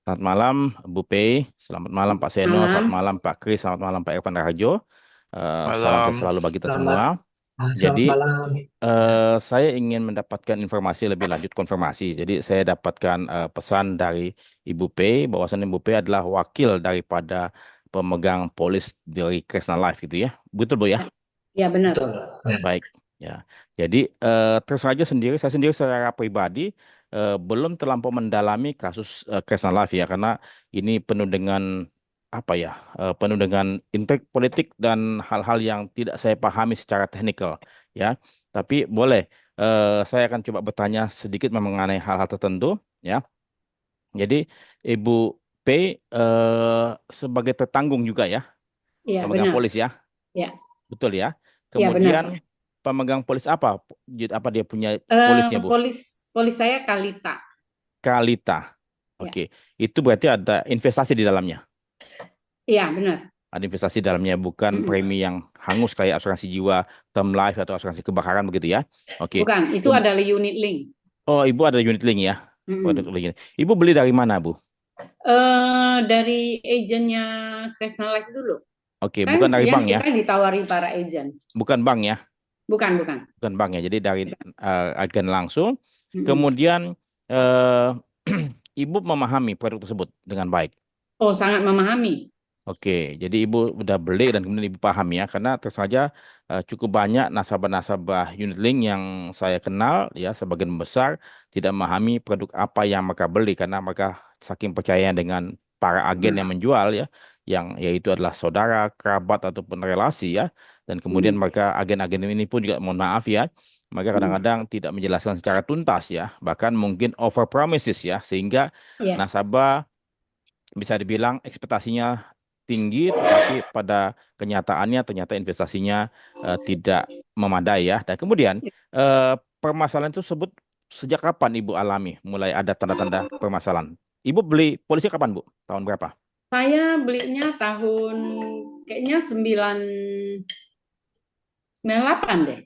Selamat malam, Bu Pei. Selamat malam, Pak Seno. Selamat Malam. malam, Pak Kris. Selamat malam, Pak Irfan Raharjo. Salam sehat Malam. selalu bagi kita Selamat, semua. selamat Jadi, malam. Ya, saya ingin mendapatkan informasi lebih lanjut, konfirmasi. Jadi, saya dapatkan pesan dari Ibu Pei bahwasannya Ibu Pei adalah wakil daripada pemegang polis dari Kresna Life gitu ya. Betul, Bu ya? ya benar. Betul. Ya. Baik, ya. Jadi terus saja saya sendiri secara pribadi belum terlampau mendalami kasus Kresna Live ya, karena ini penuh dengan apa ya, penuh dengan intrik politik dan hal-hal yang tidak saya pahami secara teknikal, ya. Tapi boleh, saya akan coba bertanya sedikit mengenai hal-hal tertentu, ya. Jadi Ibu P sebagai tertanggung juga ya, Ya pemegang benar. polis ya. Ya, Betul ya. ya benar, Kemudian Pak. pemegang polis apa? Apa dia punya Eh, polisnya, Bu? polis polis saya Kalita. Kalita. Ya, Oke. Itu berarti ada investasi di dalamnya. iya benar. Ada investasi di dalamnya, bukan Mm-mm. premi yang hangus kayak asuransi jiwa, term life atau asuransi kebakaran begitu ya. Oke. Bukan, itu Kem- adalah unit link. oh, Ibu ada unit link ya. Produk Mm-mm. link. Ibu beli dari mana, Bu? Dari agennya Kresna Life dulu. Oke, bukan Kan dari bank yang ya. kita ditawari para agen. Bukan bank ya. Bukan, bukan. Bukan bank ya. Jadi dari agen langsung. Mm-mm. Kemudian eh, Ibu memahami produk tersebut dengan baik. Oh, sangat memahami. Oke, jadi Ibu udah beli dan kemudian Ibu paham ya, karena terus saja cukup banyak nasabah-nasabah unit link yang saya kenal ya, sebagian besar tidak memahami produk apa yang mereka beli karena mereka saking percaya dengan para agen yang Mm. menjual ya, yang yaitu adalah saudara, kerabat ataupun relasi ya, dan kemudian Mm. mereka agen-agen ini pun juga mohon maaf ya, mereka Mm. kadang-kadang tidak menjelaskan secara tuntas ya, bahkan mungkin over promises ya, sehingga Ya, nasabah bisa dibilang ekspektasinya tinggi, tetapi pada kenyataannya ternyata investasinya tidak memadai ya. Dan kemudian permasalahan tersebut sejak kapan Ibu alami? Mulai ada tanda-tanda permasalahan. Ibu beli polisi kapan, Bu? Tahun berapa? saya belinya tahun kayaknya 98 deh.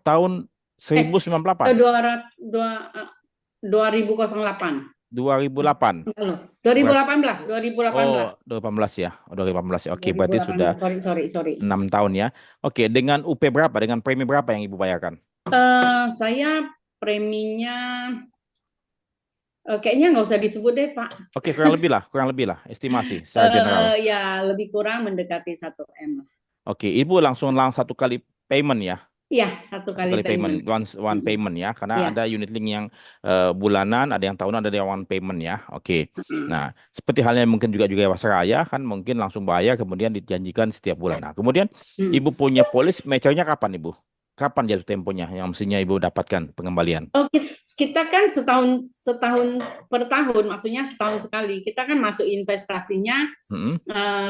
Tahun Eh, 1998, 2008. 2008. Halo, Berat. 2018, 2018. Oh, 2018 ya. Oh, 2018 ya. Oke, berarti sudah 2018. Sorry, sorry, sorry. 6 tahun ya. Oke, dengan UP berapa? Dengan premi berapa yang Ibu bayarkan? Saya preminya kayaknya nggak usah disebut deh, Pak. Oke, kurang lebih lah, estimasi secara general. Ya lebih kurang mendekati 1 M. Oke, Ibu langsung satu kali payment ya, Iya, satu satu kali kali payment, payment. one Mm-mm. payment ya, karena Iya. ada unit link yang bulanan, ada yang tahunan, ada yang one payment ya. Oke, Mm-mm. nah seperti halnya mungkin juga juga Wasraya kan mungkin langsung bayar kemudian dijanjikan setiap bulan. Nah, kemudian Ibu Mm. punya polis maturnya kapan Ibu? Kapan jatuh temponya yang mestinya Ibu dapatkan pengembalian? Oh, kita kan setahun setahun per tahun, maksudnya setahun sekali. Kita kan masuk investasinya, Mm-mm.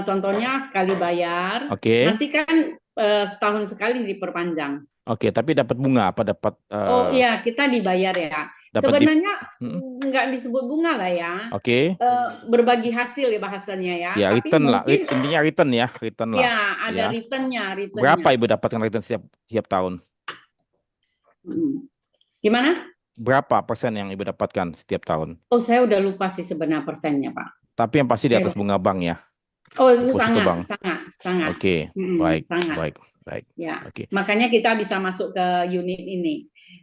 contohnya sekali bayar, Oke, nanti kan setahun sekali diperpanjang. oke, tapi dapat bunga apa dapat Oh iya, kita dibayar ya. dapat div? Sebenarnya Mm-mm. nggak disebut bunga lah ya, Oke. berbagi hasil ya bahasanya ya. Ya, Tapi return lah. mungkin Intinya return ya, return lah. ya ada Ya. returnnya, Berapa returnnya. Ibu dapatkan return setiap setiap tahun? Mm. Gimana? Berapa persen yang Ibu dapatkan setiap tahun? Oh saya udah lupa sih sebenarnya persennya Pak. Tapi yang pasti di Saya atas lupa. bunga bank ya, Oh itu deposito sangat, bank. sangat, sangat, Oke, Mm-mm, baik, sangat. baik, baik. Ya, Oke, makanya kita bisa masuk ke unit ini.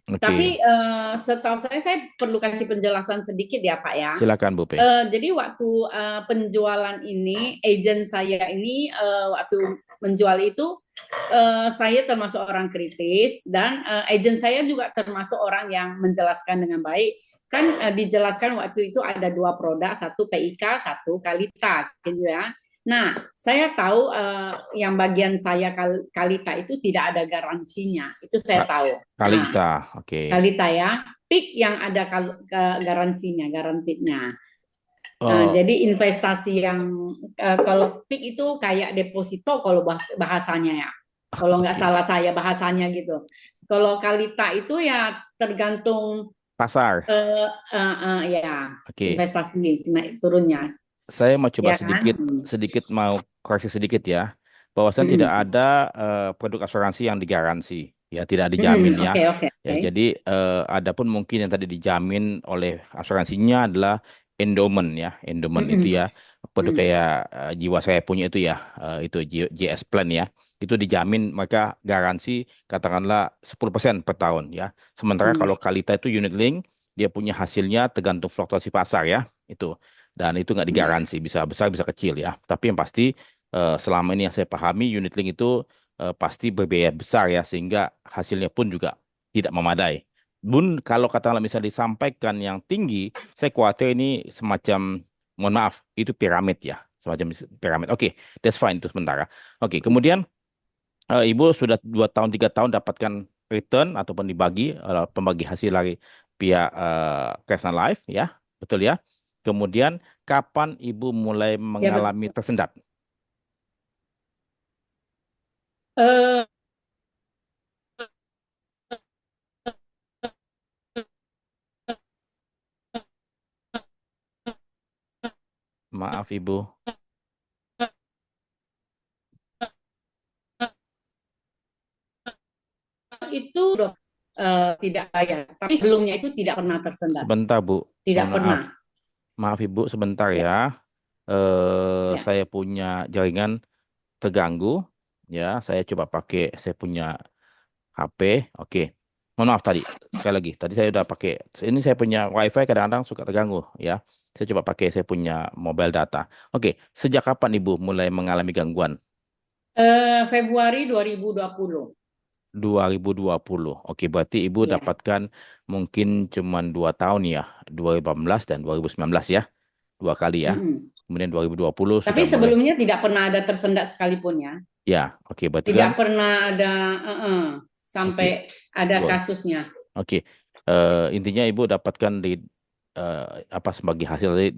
oke. Tapi setahu saya perlu kasih penjelasan sedikit ya Pak ya. Silakan Bu P. Jadi waktu penjualan ini, agent saya ini waktu menjual itu saya termasuk orang kritis dan agent saya juga termasuk orang yang menjelaskan dengan baik. Kan dijelaskan waktu itu ada 2 produk, satu PIK, satu Kalita, gitu ya. Nah, saya tahu yang bagian saya Kalita itu tidak ada garansinya, itu saya Kak tahu. Nah, Kalita, oke. Kalita ya, PIK yang ada garansinya, garantitnya. Oh, Jadi investasi yang kalau PIK itu kayak deposito kalau bahasanya ya. Kalau nggak oke. salah saya bahasanya gitu. Kalau Kalita itu ya tergantung Pasar. ya Oke. investasi naik turunnya, Saya mau coba ya kan? sedikit sedikit mau koreksi sedikit ya. Bahwasan tidak Hmm. ada produk asuransi yang digaransi. Ya, tidak dijamin ya. Oke, oke, Ya, oke. jadi adapun mungkin yang tadi dijamin oleh asuransinya adalah endowment ya, endowment itu Mm-mm. ya, apa itu Mm. kayak jiwa saya punya itu ya, itu JS Plan ya, itu dijamin mereka garansi katakanlah 10% per tahun ya. Sementara kalau Mm. Kalita itu unit link, dia punya hasilnya tergantung fluktuasi pasar ya, itu. Dan itu nggak Ya. digaransi, bisa besar bisa kecil ya. Tapi yang pasti selama ini yang saya pahami unit link itu pasti berbiaya besar ya, sehingga hasilnya pun juga tidak memadai. Bun, kalau katakanlah misalnya disampaikan yang tinggi, saya khawatir ini semacam, mohon maaf, itu piramid ya, semacam piramid. Oke, that's fine itu sementara. Oke, kemudian Ibu sudah 2 tahun 3 tahun dapatkan return ataupun dibagi pembagi hasil dari pihak Kresna Life ya, betul ya. Kemudian kapan Ibu mulai Ya mengalami betul. tersendat? Eh, Maaf Ibu, itu tidak bayar, tapi sebelumnya itu tidak pernah tersendat, sebentar Bu, tidak mohon maaf, pernah. maaf Ibu sebentar Ya, ya. ya. Saya punya jaringan terganggu ya, saya coba pakai saya punya HP. Oke, mohon maaf tadi, sekali lagi tadi saya udah pakai, ini saya punya WiFi kadang-kadang suka terganggu ya, saya coba pakai saya punya mobile data. Oke, sejak kapan Ibu mulai mengalami gangguan? Februari 2020. 2020. Oke, berarti Ibu Ya. dapatkan mungkin cuman 2 tahun ya, 2018 dan 2019 ya, 2 kali ya. Mm-mm. Kemudian 2020 Tapi sudah mulai. sebelumnya tidak pernah ada tersendat sekalipun ya. Ya, oke, berarti kan, Tidak pernah ada oke, sampai ada dua. kasusnya. Oke, intinya Ibu dapatkan di eh, apa sebagai hasil dari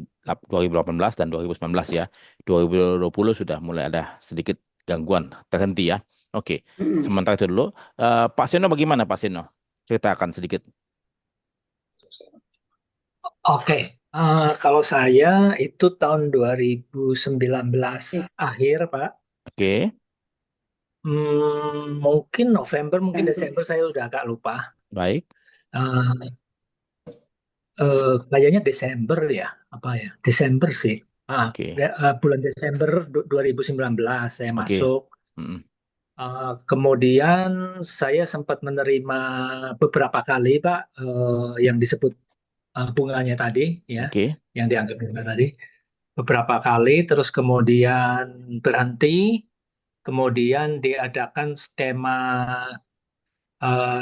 2018 dan 2019 ya. 2020 sudah mulai ada sedikit gangguan terhenti ya. Oke, Mm-mm. sementara itu dulu. Pak Seno bagaimana Pak Seno? Ceritakan sedikit. Oke, kalau saya itu tahun 2019 akhir, Pak. Oke, Mungkin November, mungkin Tentu. Desember, saya udah agak lupa. baik. Eh, Kayaknya Desember ya, apa ya? Desember sih. Oke, Bulan Desember 2019 saya oke. masuk. Mm, Kemudian saya sempat menerima beberapa kali, Pak, yang disebut bunganya tadi, ya, oke, yang dianggap bunga tadi. Beberapa kali, terus kemudian berhenti, kemudian diadakan skema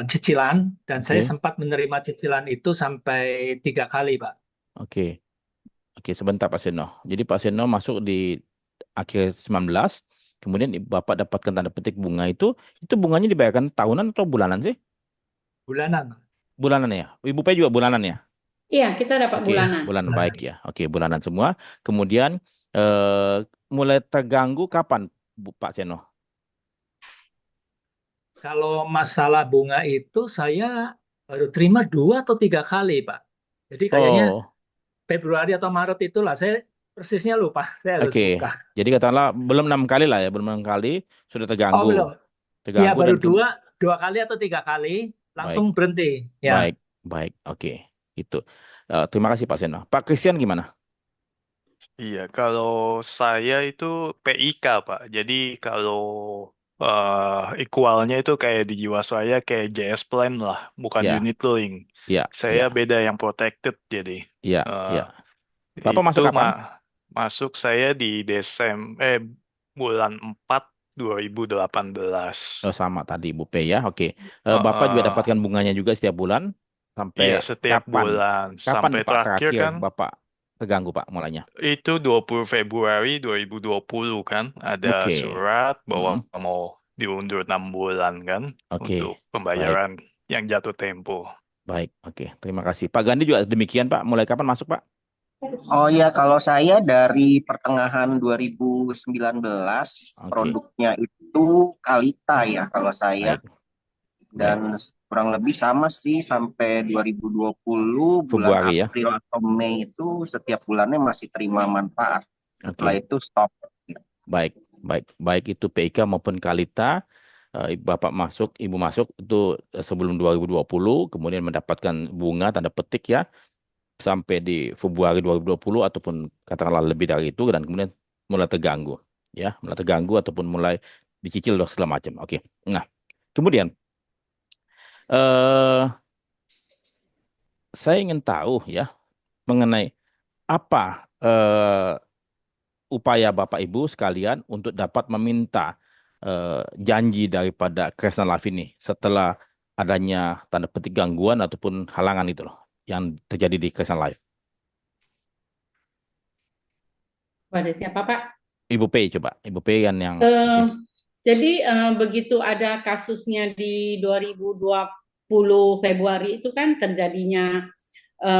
cicilan, dan saya oke, sempat menerima cicilan itu sampai 3 kali, Pak. oke. Oke, sebentar Pak Seno. Jadi Pak Seno masuk di akhir 19, kemudian Bapak dapatkan tanda petik bunga itu bunganya dibayarkan tahunan atau bulanan sih? Bulanan, Bulanan ya. Ibu P juga bulanan ya. Iya, kita dapat Oke, bulanan. bulanan baik bulanan. ya. Oke, bulanan semua. Kemudian mulai terganggu kapan, Pak Seno? Kalau masalah bunga itu saya baru terima 2 atau 3 kali, Pak. Jadi kayaknya Oh, Februari atau Maret itulah, saya persisnya lupa. Saya harus oke. buka. Jadi katakanlah belum 6 kali lah ya, belum 6 kali sudah Oh, terganggu, belum. Ya, terganggu baru dan dua kali atau 3 kali, baik, langsung berhenti. Ya, baik, baik. Oke, itu. Terima kasih Pak Seno. Pak Christian gimana? Iya, kalau saya itu PIK, Pak. Jadi kalau equalnya itu kayak di Jiwasraya kayak JS Plan lah, bukan Ya, unit link. ya, Saya ya, beda yang protected jadi. ya, Eh, ya. Bapak itu masuk kapan? masuk saya di bulan 4 2018. Oh, sama tadi Bu P ya. Oke. Eh, Bapak juga eh, dapatkan bunganya juga setiap bulan sampai iya, setiap kapan? bulan Kapan sampai Pak terakhir terakhir kan Bapak terganggu Pak mulanya? itu 20 Februari 2020 kan ada Oke. surat bahwa Mm, mau diundur 6 bulan kan untuk oke. Baik, pembayaran yang jatuh tempo. baik. Oke. Terima kasih. Pak Gandhi juga demikian Pak. Mulai kapan masuk Pak? Oh ya, kalau saya dari pertengahan 2019 Oke. produknya itu Kalita ya kalau saya, Baik, baik. dan kurang lebih sama sih sampai 2020 bulan Februari ya. April atau Mei itu setiap bulannya masih terima manfaat. Setelah Oke. itu stop. Baik, baik. Baik itu PIK maupun Kalita. Bapak masuk, Ibu masuk itu sebelum 2020, kemudian mendapatkan bunga tanda petik ya. sampai di Februari 2020 ataupun katakanlah lebih dari itu dan kemudian mulai terganggu ya, mulai terganggu ataupun mulai dicicil dan segala macam. Oke. Nah, kemudian eh saya ingin tahu ya mengenai apa upaya Bapak Ibu sekalian untuk dapat meminta janji daripada Kresna Life ini setelah adanya tanda petik gangguan ataupun halangan itu loh yang terjadi di Kresna Life. Pada siapa, Pak? Ibu P coba, Ibu P kan yang Eh, jadi begitu ada kasusnya di 2020 Februari itu kan terjadinya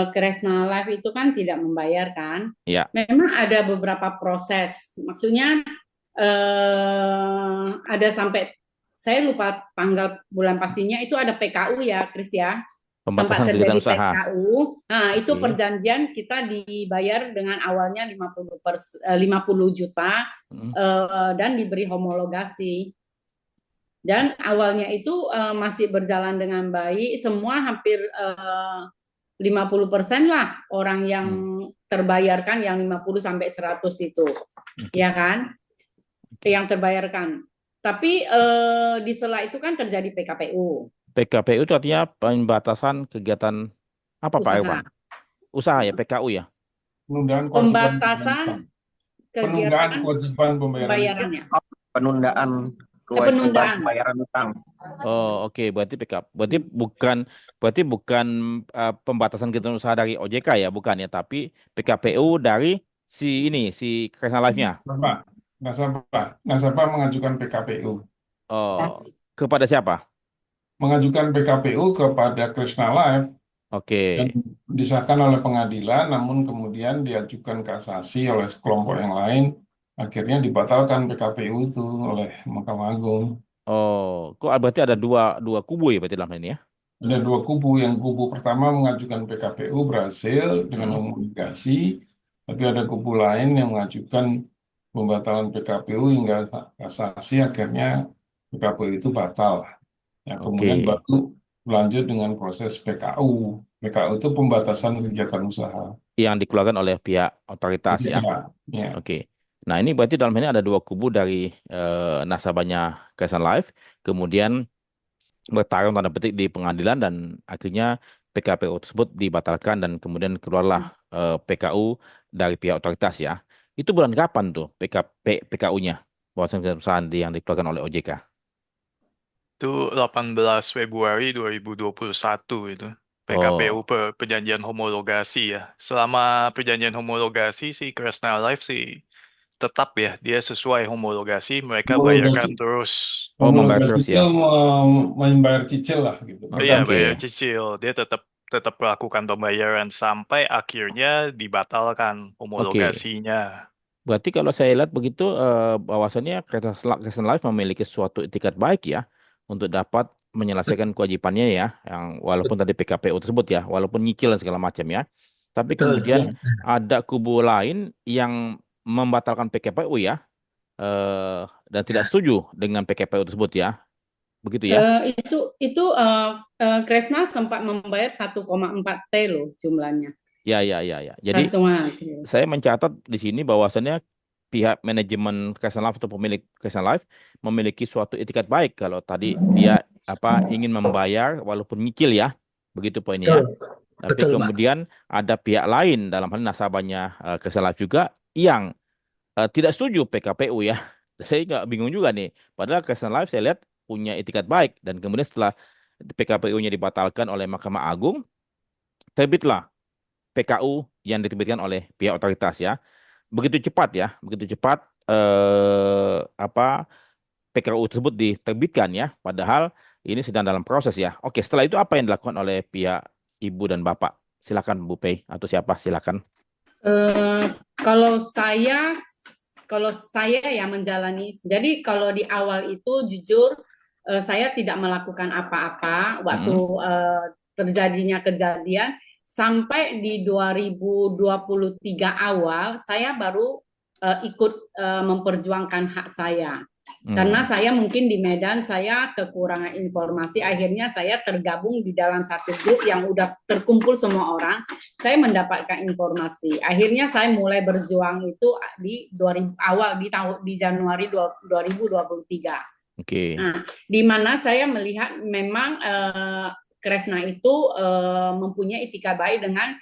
Kresna Life itu kan tidak membayarkan. ya. Memang ada beberapa proses, maksudnya ada sampai saya lupa tanggal bulan pastinya itu ada PKU ya, Kris ya. Sempat Pembatasan kegiatan terjadi usaha. PKU. Nah, itu Oke. perjanjian kita dibayar dengan awalnya 50 juta Hmm. dan diberi homologasi. Dan awalnya itu masih berjalan dengan baik, semua hampir 50% lah orang yang terbayarkan yang 50 sampai 100 itu. Ya kan? Yang terbayarkan. Tapi di sela itu kan terjadi PKPU. PKPU itu artinya pembatasan kegiatan apa Pak Usaha. Irwan? Usaha ya, PKU ya. Penundaan kewajiban Pembatasan penundaan kegiatan kewajiban pembayaran pembayarannya. Penundaan kewajiban Penundaan. pembayaran utang. Oh, oke. Berarti bukan pembatasan kegiatan usaha dari OJK ya, bukan ya, tapi PKPU dari si Kresna Life-nya. nasabah mengajukan PKPU. Oh, kepada siapa? Mengajukan PKPU kepada Kresna Life dan Oke. disahkan oleh pengadilan, namun kemudian diajukan kasasi oleh kelompok yang lain, akhirnya dibatalkan PKPU itu oleh Mahkamah Agung. Oh, kok berarti ada dua kubu ya berarti dalam hal ini ya? Ada dua kubu. Yang kubu pertama mengajukan PKPU berhasil dengan homologasi, tapi ada kubu lain yang mengajukan pembatalan PKPU hingga kasasi, akhirnya PKPU itu batal. Ya, kemudian Oke. baru lanjut dengan proses PKU. PKU itu pembatasan kegiatan usaha. Yang dikeluarkan oleh pihak otoritas ya. Ya. Oke. Nah, ini berarti dalam hal ini ada dua kubu dari nasabahnya Kresna Life, kemudian bertarung tanda petik di pengadilan dan akhirnya PKPU tersebut dibatalkan dan kemudian keluarlah PKU dari pihak otoritas ya. Itu bulan kapan tuh PKU-nya? Pembatasan kegiatan usaha yang dikeluarkan oleh OJK. Itu 18 Februari 2021 itu. PKPU perjanjian homologasi ya. Selama perjanjian homologasi si Kresna Life sih tetap ya, dia sesuai homologasi, mereka bayarkan terus. Membayar Homologasi terus itu ya. membayar cicil lah gitu. Iya, Oke. bayar cicil. Dia tetap melakukan pembayaran sampai akhirnya dibatalkan homologasinya. Berarti kalau saya lihat begitu bahwasannya Kresna Life memiliki suatu itikat baik ya untuk dapat menyelesaikan kewajibannya ya, yang walaupun tadi PKPU tersebut ya, walaupun nyicil dan segala macam ya. Tapi kemudian ada kubu lain yang membatalkan PKPU ya dan tidak setuju dengan PKPU tersebut ya. Begitu ya. Itu Kresna sempat membayar 1,4 T loh jumlahnya. Ya. Jadi Patungan. saya mencatat di sini bahwasannya pihak manajemen Kresna Life atau pemilik Kresna Life memiliki suatu itikat baik kalau tadi dia ingin membayar walaupun nyicil ya, begitu poinnya. Tapi Betul, Pak. kemudian ada pihak lain dalam hal ini nasabahnya Kresna Life juga yang tidak setuju PKPU ya. Saya nggak bingung juga nih. Padahal Kresna Life saya lihat punya itikat baik dan kemudian setelah PKPU-nya dibatalkan oleh Mahkamah Agung, terbitlah PKU yang diterbitkan oleh pihak otoritas ya. Begitu cepat PKU tersebut diterbitkan ya, padahal ini sedang dalam proses ya. Oke, setelah itu apa yang dilakukan oleh pihak Ibu dan Bapak? Silakan Bu Pei atau siapa silakan. Kalau saya ya menjalani, jadi kalau di awal itu jujur saya tidak melakukan apa-apa waktu terjadinya kejadian. Sampai di 2023 awal, saya baru ikut memperjuangkan hak saya. Karena Hmm. saya mungkin di Medan saya kekurangan informasi, akhirnya saya tergabung di dalam satu grup yang udah terkumpul semua orang. Saya mendapatkan informasi. Akhirnya saya mulai berjuang itu di 2000 awal di Januari 2023. Oke. Nah, di mana saya melihat memang Kresna itu mempunyai etika baik dengan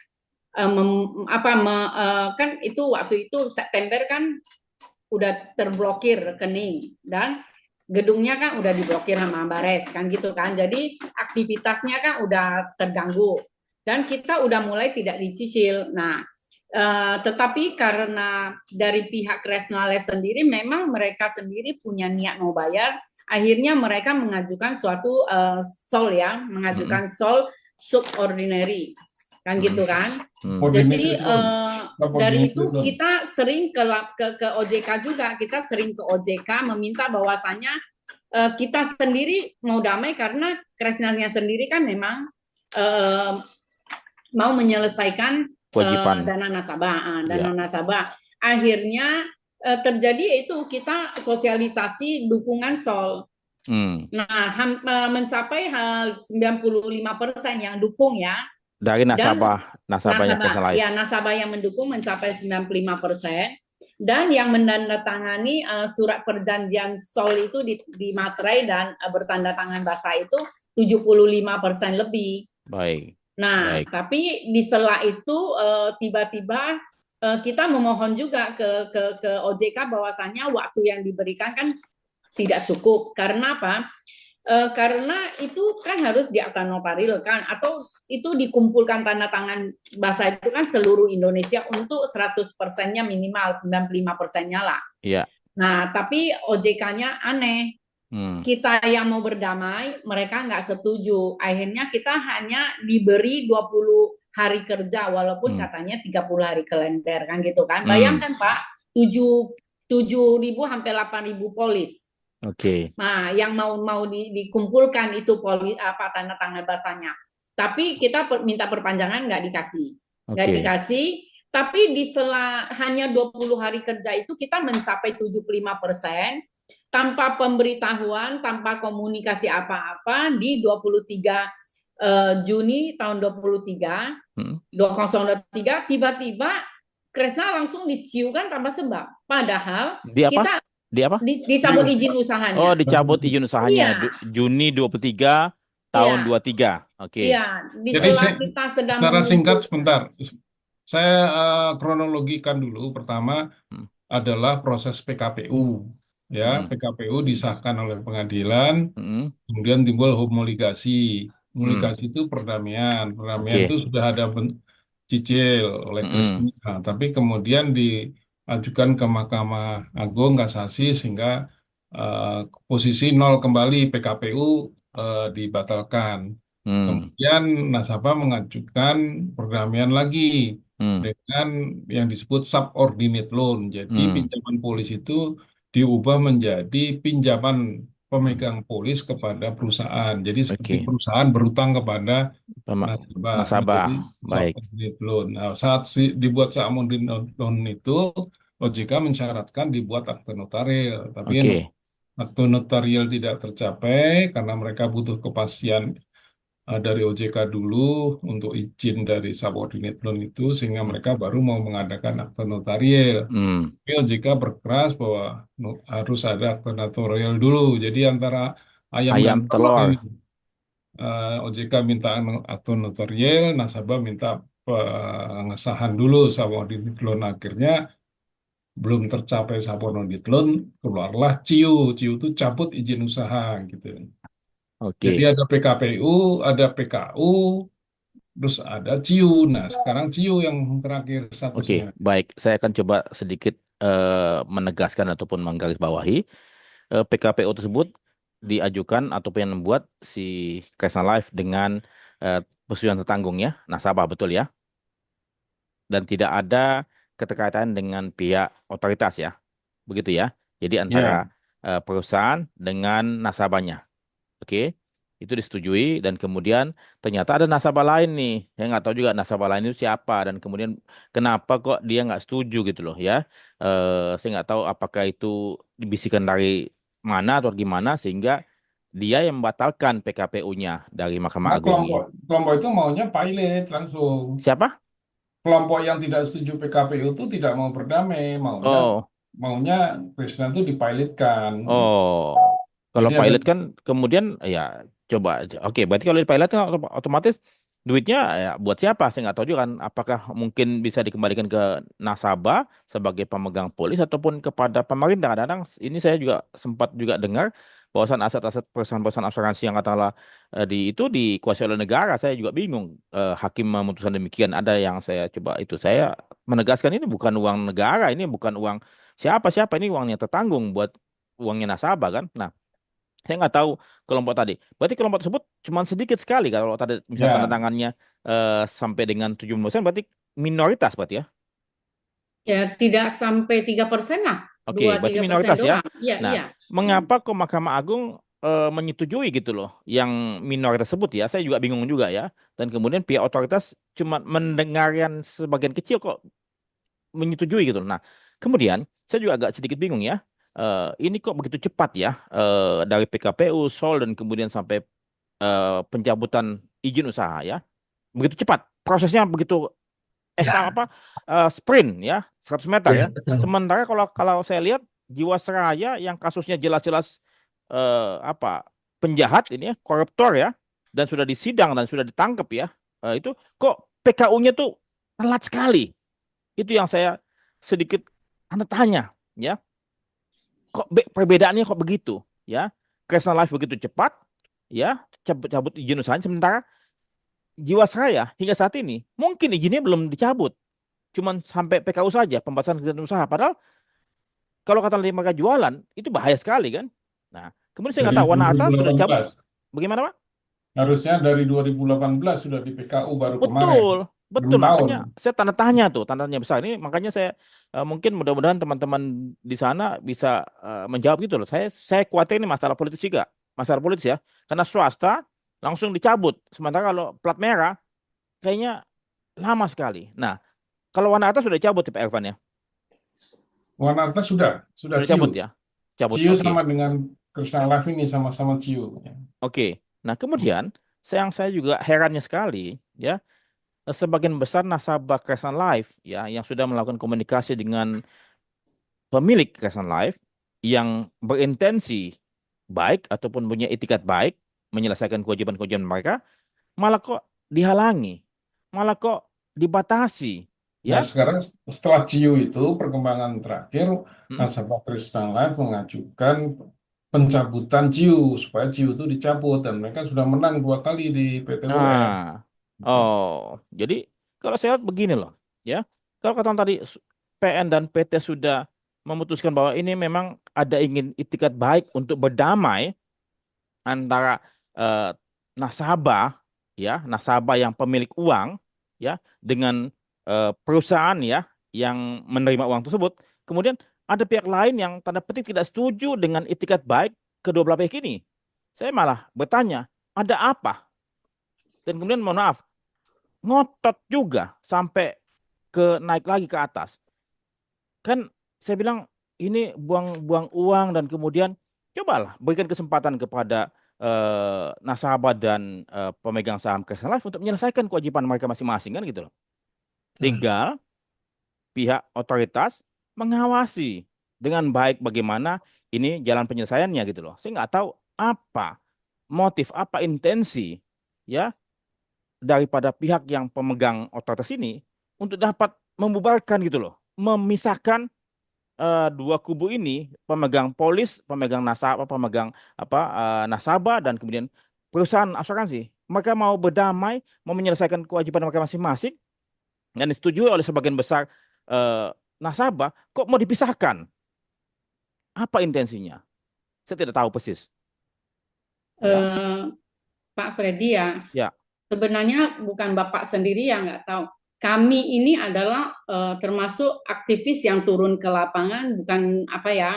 kan itu waktu itu September kan udah terblokir rekening dan gedungnya kan udah diblokir sama Bares kan gitu kan. Jadi aktivitasnya kan udah terganggu dan kita udah mulai tidak dicicil. Nah, tetapi karena dari pihak Kresna Life sendiri memang mereka sendiri punya niat mau bayar, akhirnya mereka mengajukan suatu SOL ya, mengajukan SOL subordinary kan gitu kan. Jadi dari itu kita sering ke OJK juga, kita sering ke OJK meminta bahwasannya kita sendiri mau damai karena Kresnanya sendiri kan memang mau menyelesaikan Kewajiban. dana nasabah, Ya. Akhirnya terjadi itu kita sosialisasi dukungan SOL. Nah, mencapai 95% yang dukung ya. Dari Dan nasabahnya Kresna Life. ya nasabah yang mendukung mencapai 95%. Dan yang menandatangani surat perjanjian SOL itu di materai dan bertanda tangan basah itu 75% lebih. Baik. Nah, Baik. tapi di sela itu tiba-tiba kita memohon juga ke OJK bahwasannya waktu yang diberikan kan tidak cukup. Karena apa? Karena itu kan harus diakta-notarile kan, atau itu dikumpulkan tanda tangan basah itu kan seluruh Indonesia untuk 100%-nya minimal, 95%-nya lah. Iya. Nah, tapi OJK-nya aneh. Kita yang mau berdamai, mereka nggak setuju. Akhirnya kita hanya diberi 20 hari kerja, walaupun katanya 30 hari kalender kan gitu kan. Bayangkan Pak, 7.000 sampai 8.000 polis. Oke. Nah, yang mau dikumpulkan itu tanda tangan basahnya. Tapi kita minta perpanjangan nggak dikasih. Nggak dikasih, tapi di sela hanya 20 hari kerja itu kita mencapai 75% tanpa pemberitahuan, tanpa komunikasi apa-apa di 23 Juni tahun 2023 tiba-tiba Kresna langsung diciukan tanpa sebab. Padahal kita dicabut izin usahanya. Oh, dicabut izin usahanya. Iya. Juni 23 tahun 23. Oke. Iya, di Jadi sela kita sedang secara singkat menunggu. sebentar. Saya kronologikan dulu. Pertama adalah proses PKPU. Ya, PKPU disahkan oleh pengadilan, kemudian timbul homologasi. Homologasi itu perdamaian. Perdamaian itu sudah ada cicil oleh Kresna, tapi kemudian diajukan ke Mahkamah Agung Kasasi sehingga posisi nol kembali, PKPU dibatalkan. Kemudian nasabah mengajukan perdamaian lagi dengan yang disebut subordinate loan. Jadi pinjaman polis itu diubah menjadi pinjaman pemegang polis kepada perusahaan. Jadi seperti perusahaan berutang kepada nasabah. Jadi Baik. subordinate loan. Nah, saat dibuat subordinate loan itu OJK mensyaratkan dibuat akte notarial, tapi akte notarial tidak tercapai karena mereka butuh kepastian dari OJK dulu untuk izin dari subordinate loan itu, sehingga mereka baru mau mengadakan akte notarial. Tapi OJK berkeras bahwa harus ada akte notarial dulu. Jadi antara ayam dan telur ini. OJK minta akte notarial, nasabah minta pengesahan dulu subordinate loan. Akhirnya belum tercapai subordinate loan, keluarlah CIU. CIU itu cabut izin usaha gitu. Jadi ada PKPU, ada PKU, terus ada CIU. Nah, sekarang CIU yang terakhir statusnya. Baik. Saya akan coba sedikit menegaskan ataupun menggarisbawahi. PKPU tersebut diajukan ataupun yang membuat si Kresna Life dengan persetujuan tertanggung ya, nasabah, betul ya? Dan tidak ada keterkaitan dengan pihak otoritas ya, begitu ya? Jadi antara perusahaan dengan nasabahnya. Oke. Itu disetujui dan kemudian ternyata ada nasabah lain nih. Saya nggak tahu juga nasabah lain itu siapa dan kemudian kenapa kok dia nggak setuju gitu loh ya. Saya nggak tahu apakah itu dibisikkan dari mana atau gimana sehingga dia yang membatalkan PKPU-nya dari Mahkamah Nah, Agung kelompok ya. kelompok itu maunya pilot langsung. Siapa? Kelompok yang tidak setuju PKPU itu tidak mau berdamai, maunya Oh, maunya Krishna itu dipilotkan. oh. Kalau Jadi ada pilot kan kemudian ya coba aja. Oke, berarti kalau di pilot kan otomatis duitnya ya buat siapa? Saya nggak tahu juga kan. Apakah mungkin bisa dikembalikan ke nasabah sebagai pemegang polis ataupun kepada pemerintah? Kadang-kadang ini saya juga sempat juga dengar bahwasan aset-aset perusahaan-perusahaan asuransi yang katakanlah di itu dikuasai oleh negara. Saya juga bingung. Hakim memutuskan demikian. Ada yang saya coba itu. Saya menegaskan ini bukan uang negara, ini bukan uang siapa-siapa, ini uangnya tertanggung buat uangnya nasabah kan. Nah, saya nggak tahu kelompok tadi. Berarti kelompok tersebut cuma sedikit sekali kalau tadi misalnya tanda ya tangannya sampai dengan 70%, berarti minoritas berarti ya. Ya, tidak sampai 3% lah, Oke, berarti 2-3% minoritas ya. doang. Iya, Nah, iya. mengapa kok Mahkamah Agung menyetujui gitu loh yang minoritas tersebut ya? Saya juga bingung juga ya. Dan kemudian pihak otoritas cuma mendengarkan sebagian kecil kok menyetujui gitu. Nah, kemudian saya juga agak sedikit bingung ya. Ini kok begitu cepat ya dari PKPU, SOL dan kemudian sampai pencabutan izin usaha ya. Begitu cepat. Prosesnya begitu Ya, apa sprint ya, 100 meter ya ya. betul. Sementara kalau kalau saya lihat Jiwasraya yang kasusnya jelas-jelas apa penjahat ini ya, koruptor ya dan sudah disidang dan sudah ditangkap ya. Itu kok PKU-nya tuh telat sekali. Itu yang saya sedikit tanda tanya, ya. Kok perbedaannya kok begitu, ya? Kresna Life begitu cepat, ya, cabut izin usaha, sementara Jiwasraya hingga saat ini mungkin izinnya belum dicabut, cuman sampai PKU saja, pembatasan kegiatan usaha. Padahal kalau kata mereka jualan itu bahaya sekali kan. Nah, kemudian saya dari nggak tahu Warna Arta sudah dicabut, 2018. bagaimana Pak? Harusnya dari 2018 sudah di PKU baru kemarin. Betul, Belum betul. tahun. Makanya saya tanda tanya tuh, tanda tanya besar ini. Makanya saya mungkin mudah-mudahan teman-teman di sana bisa menjawab gitu loh. Saya khawatir ini masalah politis juga, masalah politis ya. Karena swasta langsung dicabut, sementara kalau plat merah kayaknya lama sekali. Nah, kalau warna atas sudah dicabut ya Pak Ervan ya, Wanarta sudah sudah ciu. cabut ya, cabut. Ciu Oke, sama dengan Krishna Life ini sama-sama ciu. Ya. oke. Nah, kemudian saya juga herannya sekali ya. Sebagian besar nasabah Kresna Life ya yang sudah melakukan komunikasi dengan pemilik Kresna Life yang berintensi baik ataupun punya itikat baik menyelesaikan kewajiban-kewajiban mereka malah kok dihalangi, malah kok dibatasi, Nah, ya. sekarang setelah ciu itu perkembangan terakhir, Mm. nasabah Krishna Life mengajukan pencabutan ciu supaya ciu itu dicabut dan mereka sudah menang 2 kali di PT UN. Nah, oh, jadi kalau saya lihat begini loh, ya. Kalau kata tadi PN dan PT sudah memutuskan bahwa ini memang ada ingin itikat baik untuk berdamai antara eh, nasabah nasabah yang pemilik uang ya dengan perusahaan ya yang menerima uang tersebut. Kemudian ada pihak lain yang tanda petik tidak setuju dengan itikat baik kedua belah pihak ini. Saya malah bertanya, ada apa? Dan kemudian mohon maaf, ngotot juga sampai ke naik lagi ke atas. Kan saya bilang ini buang-buang uang dan kemudian cobalah berikan kesempatan kepada nasabah dan pemegang saham Kresna Life untuk menyelesaikan kewajiban mereka masing-masing kan gitu loh. Tinggal pihak otoritas mengawasi dengan baik bagaimana ini jalan penyelesaiannya gitu loh. Saya nggak tahu apa motif, apa intensi ya daripada pihak yang pemegang otoritas ini untuk dapat membubarkan gitu loh, memisahkan dua kubu ini, pemegang polis, pemegang nasabah, pemegang nasabah dan kemudian perusahaan asuransi. Mereka mau berdamai, mau menyelesaikan kewajiban mereka masing-masing dan disetujui oleh sebagian besar nasabah. Kok mau dipisahkan? Apa intensinya? Saya tidak tahu persis. Ya, Eh, Pak Freddy ya, ya, sebenarnya bukan Bapak sendiri yang nggak tahu. Kami ini adalah termasuk aktivis yang turun ke lapangan, bukan apa ya,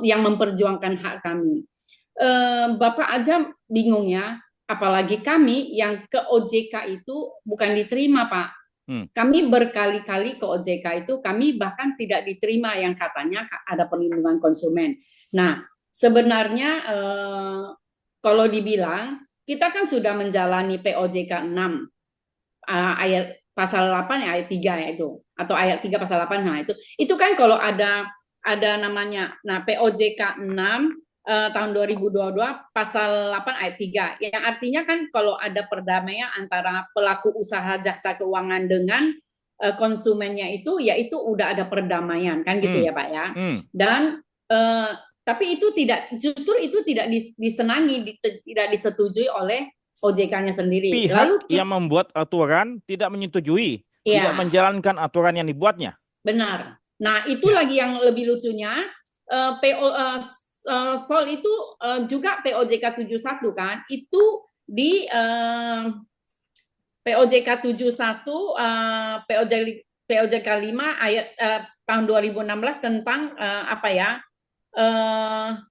yang memperjuangkan hak kami. Bapak aja bingung ya, apalagi kami yang ke OJK itu bukan diterima, Pak. Kami berkali-kali ke OJK itu, kami bahkan tidak diterima yang katanya ada perlindungan konsumen. Nah, sebenarnya kalau dibilang kita kan sudah menjalani POJK 6 ayat pasal 8 ya ayat 3 ya itu, atau ayat 3 pasal 8. Nah, itu kan kalau ada namanya, nah POJK 6 tahun 2022 pasal 8 ayat 3, yang artinya kan kalau ada perdamaian antara pelaku usaha jasa keuangan dengan konsumennya, itu yaitu udah ada perdamaian kan gitu ya Pak ya. Dan tapi itu justru itu tidak disenangi, tidak disetujui oleh OJK-nya sendiri. Pihak yang membuat aturan tidak menyetujui, tidak menjalankan aturan yang dibuatnya. Benar. Nah, itu lagi yang lebih lucunya, SOL itu juga POJK 71 kan, itu di POJK 71 POJK 5 ayat tahun 2016 tentang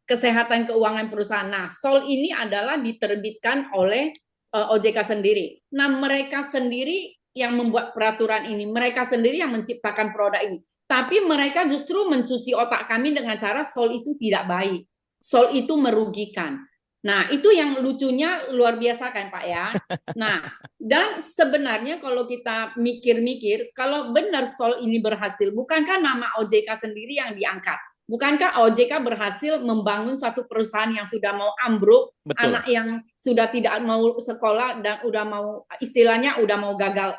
kesehatan keuangan perusahaan. Nah, SOL ini adalah diterbitkan oleh OJK sendiri. Nah, mereka sendiri yang membuat peraturan ini, mereka sendiri yang menciptakan produk ini. Tapi mereka justru mencuci otak kami dengan cara SOL itu tidak baik, SOL itu merugikan. Nah, itu yang lucunya luar biasa kan Pak ya. Nah, dan sebenarnya kalau kita mikir-mikir, kalau benar SOL ini berhasil, bukankah nama OJK sendiri yang diangkat? Bukankah OJK berhasil membangun satu perusahaan yang sudah mau ambruk, anak yang sudah tidak mau sekolah dan udah mau, istilahnya udah mau gagal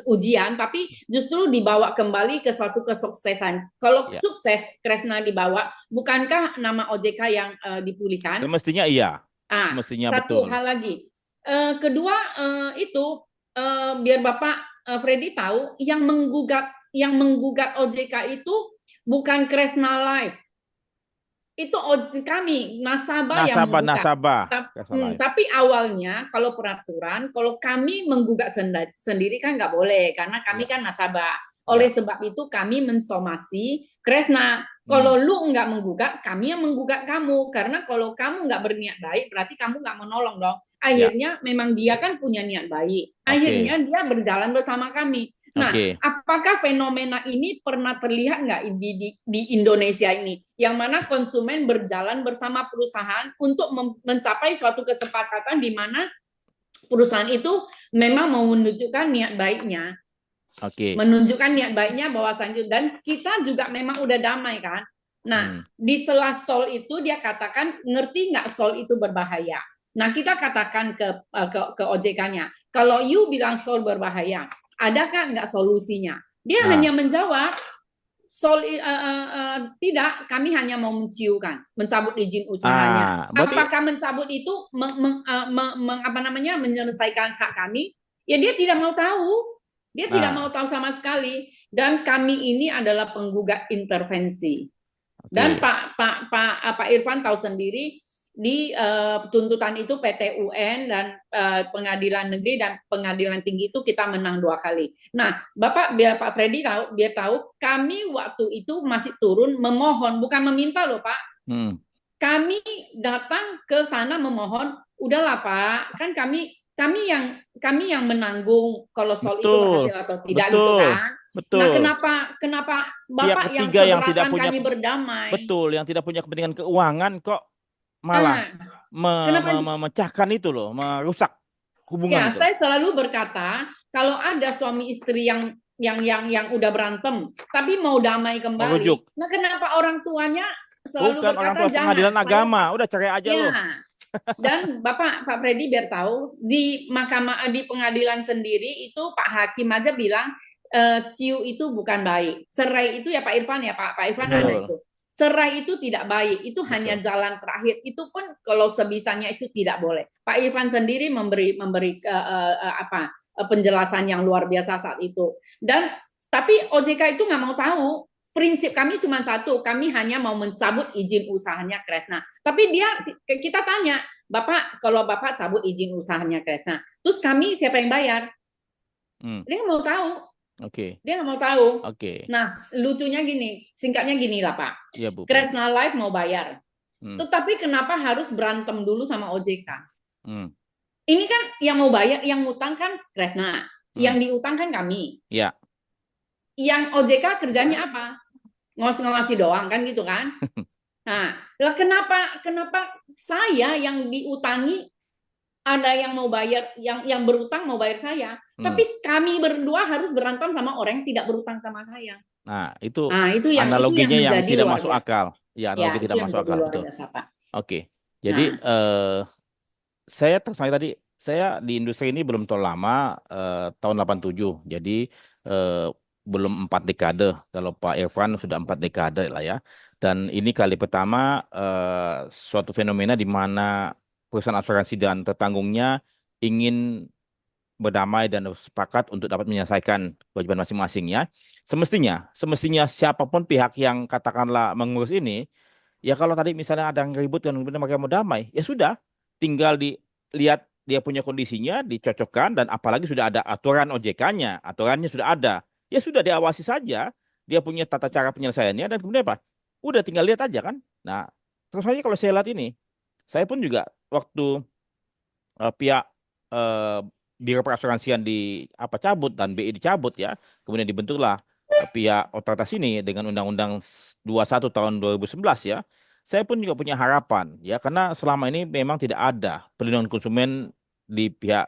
ujian, tapi justru dibawa kembali ke suatu kesuksesan. Kalau sukses Kresna dibawa, bukankah nama OJK yang dipulihkan? Semestinya iya. Semestinya satu betul. hal lagi. Kedua itu biar Bapak Freddy tahu, yang menggugat OJK itu bukan Kresna Life. Itu kami nasabah yang menggugat. Tapi awalnya kalau peraturan, kalau kami menggugat sendiri kan nggak boleh, karena kami kan nasabah. Oleh sebab itu kami mensomasi Kresna. Kalau lu nggak menggugat, kami yang menggugat kamu, karena kalau kamu nggak berniat baik, berarti kamu nggak menolong dong. Akhirnya memang dia kan punya niat baik. Akhirnya dia berjalan bersama kami. Nah, apakah fenomena ini pernah terlihat nggak di Indonesia ini? Yang mana konsumen berjalan bersama perusahaan untuk mencapai suatu kesepakatan di mana perusahaan itu memang mau menunjukkan niat baiknya. Menunjukkan niat baiknya bahwasannya, dan kita juga memang udah damai kan. Nah, di sela SOL itu dia katakan, ngerti nggak SOL itu berbahaya? Nah, kita katakan ke OJK-nya, kalau you bilang SOL berbahaya, adakah nggak solusinya? Dia hanya menjawab, tidak, kami hanya mau mencabut izin usahanya. Apakah mencabut itu menyelesaikan hak kami? Ya dia tidak mau tahu. Dia tidak mau tahu sama sekali. Dan kami ini adalah penggugat intervensi. Dan Pak Irfan tahu sendiri, di tuntutan itu PT UN dan Pengadilan Negeri dan Pengadilan Tinggi itu kita menang 2 kali. Nah, biar Pak Freddy tahu, kami waktu itu masih turun memohon, bukan meminta loh Pak. Kami datang ke sana memohon, udahlah Pak, kan kami yang menanggung kalau SOL itu berhasil atau tidak gitu kan. Nah, kenapa Bapak yang keberatan kami berdamai? Betul, yang tidak punya kepentingan keuangan kok malah memecahkan itu loh, merusak hubungan itu. Saya selalu berkata, kalau ada suami istri yang udah berantem tapi mau damai kembali, nah kenapa orang tuanya selalu berkata orang tua pengadilan agama, udah cerai aja loh. Dan Pak Freddy biar tahu, di pengadilan sendiri itu Pak Hakim aja bilang ciu itu bukan baik. Cerai itu ya Pak Irfan ya, Pak Irfan ada itu. Cerai itu tidak baik, itu hanya jalan terakhir. Itu pun kalau sebisanya itu tidak boleh. Pak Irfan sendiri memberi penjelasan yang luar biasa saat itu. Tapi OJK itu nggak mau tahu. Prinsip kami cuma satu, kami hanya mau mencabut izin usahanya Kresna. Tapi kita tanya, Bapak, kalau Bapak cabut izin usahanya Kresna, terus kami siapa yang bayar? Dia nggak mau tahu. Dia nggak mau tahu. Nah, lucunya gini, singkatnya gini lah Pak. Ya, Bu. Kresna Life mau bayar. Tetapi kenapa harus berantem dulu sama OJK? Ini kan yang mau bayar, yang ngutang kan Kresna. Yang diutang kan kami. Ya. Yang OJK kerjanya apa? Ngawasi doang kan gitu kan. Nah, lah kenapa saya yang diutangi ada yang mau bayar, yang berutang mau bayar saya, tapi kami berdua harus berantem sama orang yang tidak berutang sama saya. Nah, itu Nah, itu yang analoginya yang menjadi tidak luar masuk biasa. akal. Ya, analogi Ya, itu tidak yang masuk menjadi akal, luar betul. biasa, Pak. Oke. Jadi Nah, saya terus tadi saya di industri ini belum terlalu lama, tahun 87. Jadi eh, belum 4 dekade. Kalau Pak Irfan sudah 4 dekade lah ya. Dan ini kali pertama suatu fenomena di mana perusahaan asuransi dan tertanggungnya ingin berdamai dan sepakat untuk dapat menyelesaikan kewajiban masing-masing ya. Semestinya siapapun pihak yang katakanlah mengurus ini, ya kalau tadi misalnya ada yang ribut dan kemudian mereka mau damai, ya sudah, tinggal dilihat dia punya kondisinya, dicocokkan, dan apalagi sudah ada aturan OJK-nya, aturannya sudah ada, ya sudah diawasi saja, dia punya tata cara penyelesaiannya, dan kemudian apa? Udah tinggal lihat aja kan. Nah, terus aja kalau saya lihat ini, saya pun juga waktu pihak eh, Biro Perasuransian di apa cabut dan BI dicabut ya. Kemudian dibentuklah pihak otoritas ini dengan Undang-Undang 21 tahun 2011 ya. Saya pun juga punya harapan ya karena selama ini memang tidak ada perlindungan konsumen di pihak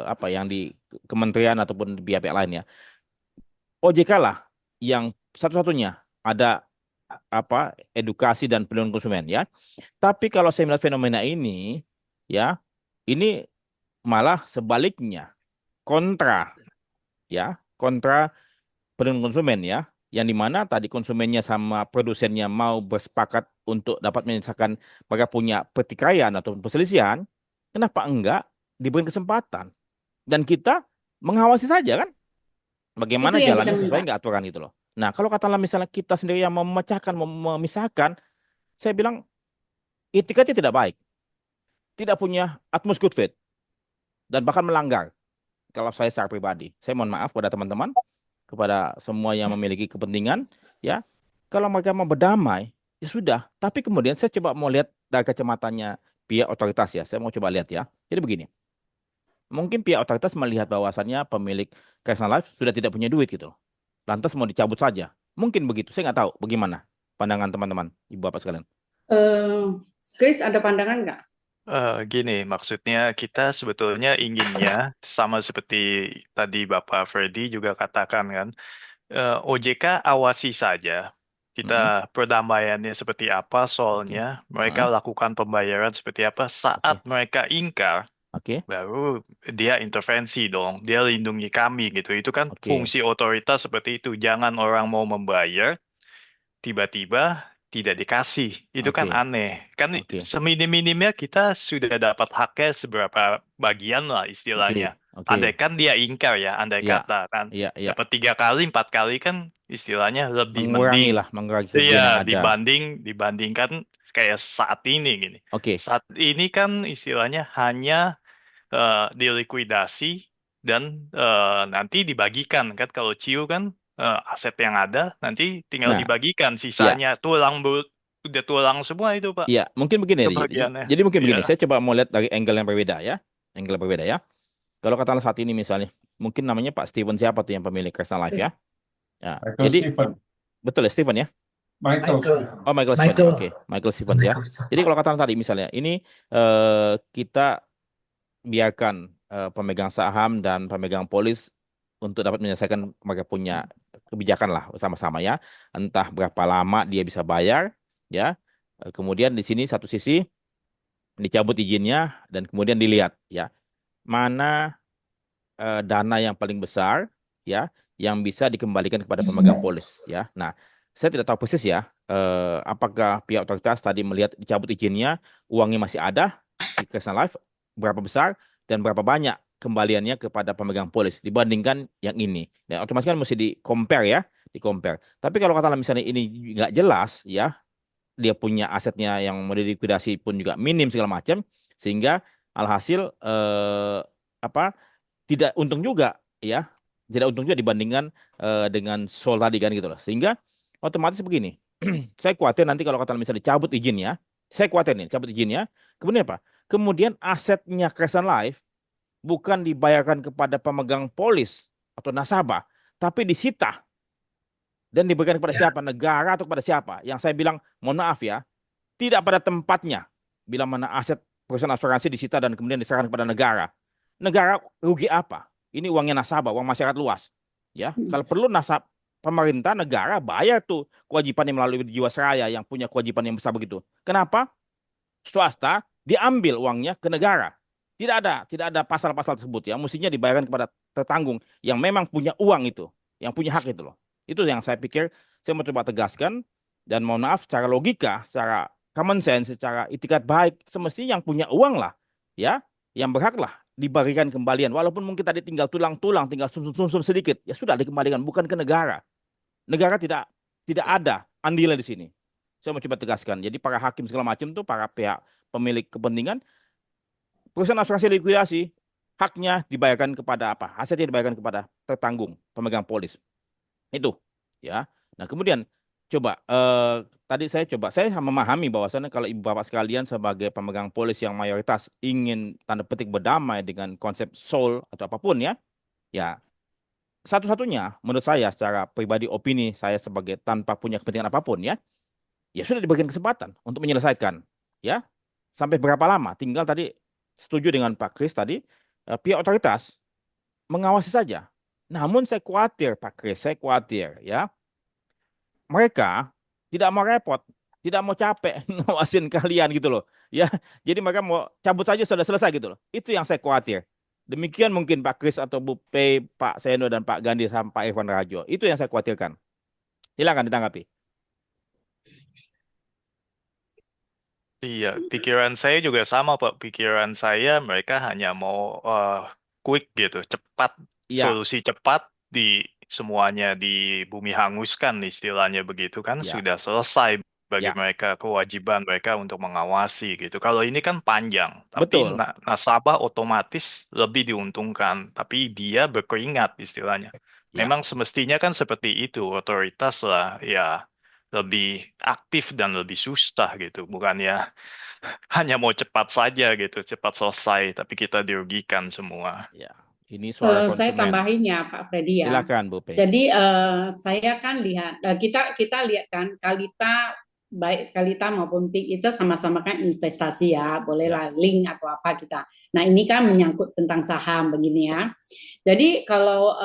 apa yang di kementerian ataupun di pihak-pihak lainnya. OJK lah yang satu-satunya ada apa edukasi dan perlindungan konsumen ya. Tapi kalau saya melihat fenomena ini ya, ini malah sebaliknya kontra ya, kontra perlindungan konsumen ya, yang dimana tadi konsumennya sama produsennya mau bersepakat untuk dapat menyelesaikan mereka punya pertikaian atau perselisihan, kenapa enggak diberi kesempatan dan kita mengawasi saja kan itu bagaimana yang kita jalannya sesuai minta. nggak aturan itu loh. Nah kalau katakanlah misalnya kita sendiri yang memecahkan memisahkan, saya bilang etikanya tidak baik, tidak punya atmos good faith dan bahkan melanggar. Kalau saya secara pribadi, saya mohon maaf pada teman-teman, kepada semua yang memiliki kepentingan, ya, kalau mereka mau berdamai, ya sudah. Tapi kemudian saya coba mau lihat dari kacamatanya pihak otoritas ya. Saya mau coba lihat ya. Jadi begini, mungkin pihak otoritas melihat bahwasannya pemilik Kresna Life sudah tidak punya duit gitu. Lantas mau dicabut saja. Mungkin begitu. Saya nggak tahu bagaimana pandangan teman-teman, ibu bapak sekalian. Chris, ada pandangan nggak? Gini, maksudnya kita sebetulnya inginnya sama seperti tadi Bapak Freddy juga katakan kan, OJK awasi saja. Kita perdamaiannya seperti apa, Oke. soalnya mereka lakukan pembayaran seperti apa. Saat mereka ingkar, Oke. baru dia intervensi dong. Dia lindungi kami gitu. Itu kan Oke. fungsi otoritas seperti itu. Jangan orang mau membayar, tiba-tiba tidak dikasih. Itu kan Oke. aneh. Kan Oke. seminim-minimnya kita sudah dapat haknya seberapa bagian lah Oke. istilahnya. Oke. Andai kan dia ingkar ya, andai Ya. kata kan. Ya. Ya. Dapat 3 kali, 4 kali kan istilahnya lebih Mengurangi mending. lah, mengurangi kerugian yang Iya, ada. dibandingkan kayak saat ini gini. Oke. Saat ini kan istilahnya hanya dilikuidasi dan nanti dibagikan kan kalau ciu kan aset yang ada nanti tinggal Nah, dibagikan ya, sisanya udah tulang semua itu Pak ya, mungkin begini. kebagiannya. Jadi mungkin begini. Iya. Saya coba mau lihat dari angle yang berbeda ya. Angle yang berbeda ya. Kalau katakanlah saat ini misalnya, mungkin namanya Pak Steven siapa tuh yang pemilik Kresna Life ya? Ya. Michael Jadi Stephen. betul ya Steven ya? Michael Stephen. Oh Michael Stevens. Michael. Oke, Michael Stevens ya. Jadi kalau katakanlah tadi misalnya, ini kita biarkan pemegang saham dan pemegang polis untuk dapat menyelesaikan mereka punya kebijakan lah bersama-sama ya. Entah berapa lama dia bisa bayar ya. Kemudian di sini satu sisi dicabut izinnya dan kemudian dilihat ya mana dana yang paling besar ya yang bisa dikembalikan kepada pemegang polis ya. Nah, saya tidak tahu persis ya apakah pihak otoritas tadi melihat dicabut izinnya uangnya masih ada di Kresna Life berapa besar dan berapa banyak kembaliannya kepada pemegang polis dibandingkan yang ini. Dan otomatis kan mesti di-compare ya, di-compare. Tapi kalau katakanlah misalnya ini nggak jelas ya, dia punya asetnya yang mau dilikuidasi pun juga minim segala macam sehingga alhasil apa tidak untung juga ya, tidak untung juga dibandingkan dengan Sol tadi kan gitu loh, sehingga otomatis begini. Saya khawatir nanti kalau kata misalnya dicabut izinnya, saya khawatir nih cabut izinnya, kemudian apa, kemudian asetnya Crescent Life bukan dibayarkan kepada pemegang polis atau nasabah tapi disita dan diberikan kepada siapa, negara atau kepada siapa. Yang saya bilang mohon maaf ya, tidak pada tempatnya. Bila mana aset perusahaan asuransi disita dan kemudian diserahkan kepada negara. Negara rugi apa? Ini uangnya nasabah, uang masyarakat luas. Ya, kalau perlu pemerintah negara bayar tuh kewajibannya melalui Jiwasraya yang punya kewajiban yang besar begitu. Kenapa? Swasta diambil uangnya ke negara. Tidak ada pasal-pasal tersebut ya. Mestinya dibayarkan kepada tertanggung yang memang punya uang itu, yang punya hak itu loh. Itu yang saya pikir saya mau coba tegaskan dan mohon maaf secara logika, secara common sense, secara itikat baik semestinya yang punya uang lah ya, yang berhak lah diberikan kembalian walaupun mungkin tadi tinggal tulang-tulang, tinggal sumsum-sumsum sedikit, ya sudah dikembalikan bukan ke negara. Negara tidak ada andilnya di sini. Saya mau coba tegaskan. Jadi para hakim segala macam tuh para pihak pemilik kepentingan perusahaan asuransi likuidasi haknya dibayarkan kepada apa? Asetnya dibayarkan kepada tertanggung pemegang polis. Itu ya. Nah, kemudian coba tadi saya memahami bahwasannya kalau ibu bapak sekalian sebagai pemegang polis yang mayoritas ingin tanda petik berdamai dengan konsep soul atau apapun ya. Ya, satu-satunya menurut saya secara pribadi opini saya sebagai tanpa punya kepentingan apapun ya. Ya sudah diberikan kesempatan untuk menyelesaikan ya. Sampai berapa lama? Tinggal tadi setuju dengan Pak Kris tadi pihak otoritas mengawasi saja. Namun saya khawatir Pak Kris, saya khawatir ya. Mereka tidak mau repot, tidak mau capek ngawasin kalian gitu loh. Ya, jadi mereka mau cabut saja sudah selesai gitu loh. Itu yang saya khawatir. Demikian mungkin Pak Kris atau Bu P, Pak Seno dan Pak Gandhi sampai Pak Irfan Rajo. Itu yang saya khawatirkan. Silakan ditanggapi. Iya, pikiran saya juga sama, Pak. Pikiran saya mereka hanya mau quick gitu, cepat, Iya, solusi cepat di semuanya di bumi hanguskan istilahnya begitu kan iya, sudah selesai bagi iya. mereka kewajiban mereka untuk mengawasi gitu. Kalau ini kan panjang, tapi Betul. nasabah otomatis lebih diuntungkan, tapi dia berkeringat istilahnya. Ya, Memang semestinya kan seperti itu, otoritas lah ya lebih aktif dan lebih susah gitu, bukan ya hanya mau cepat saja gitu, cepat selesai, tapi kita dirugikan semua. ya. Ini suara Saya konsumen. tambahin ya Pak Freddy ya. Silakan Bu P. Jadi saya kan lihat kita lihat kan Kalita baik Kalita maupun PIK itu sama-sama kan investasi ya, bolehlah link atau apa kita. Nah ini kan menyangkut tentang saham begini ya. Jadi kalau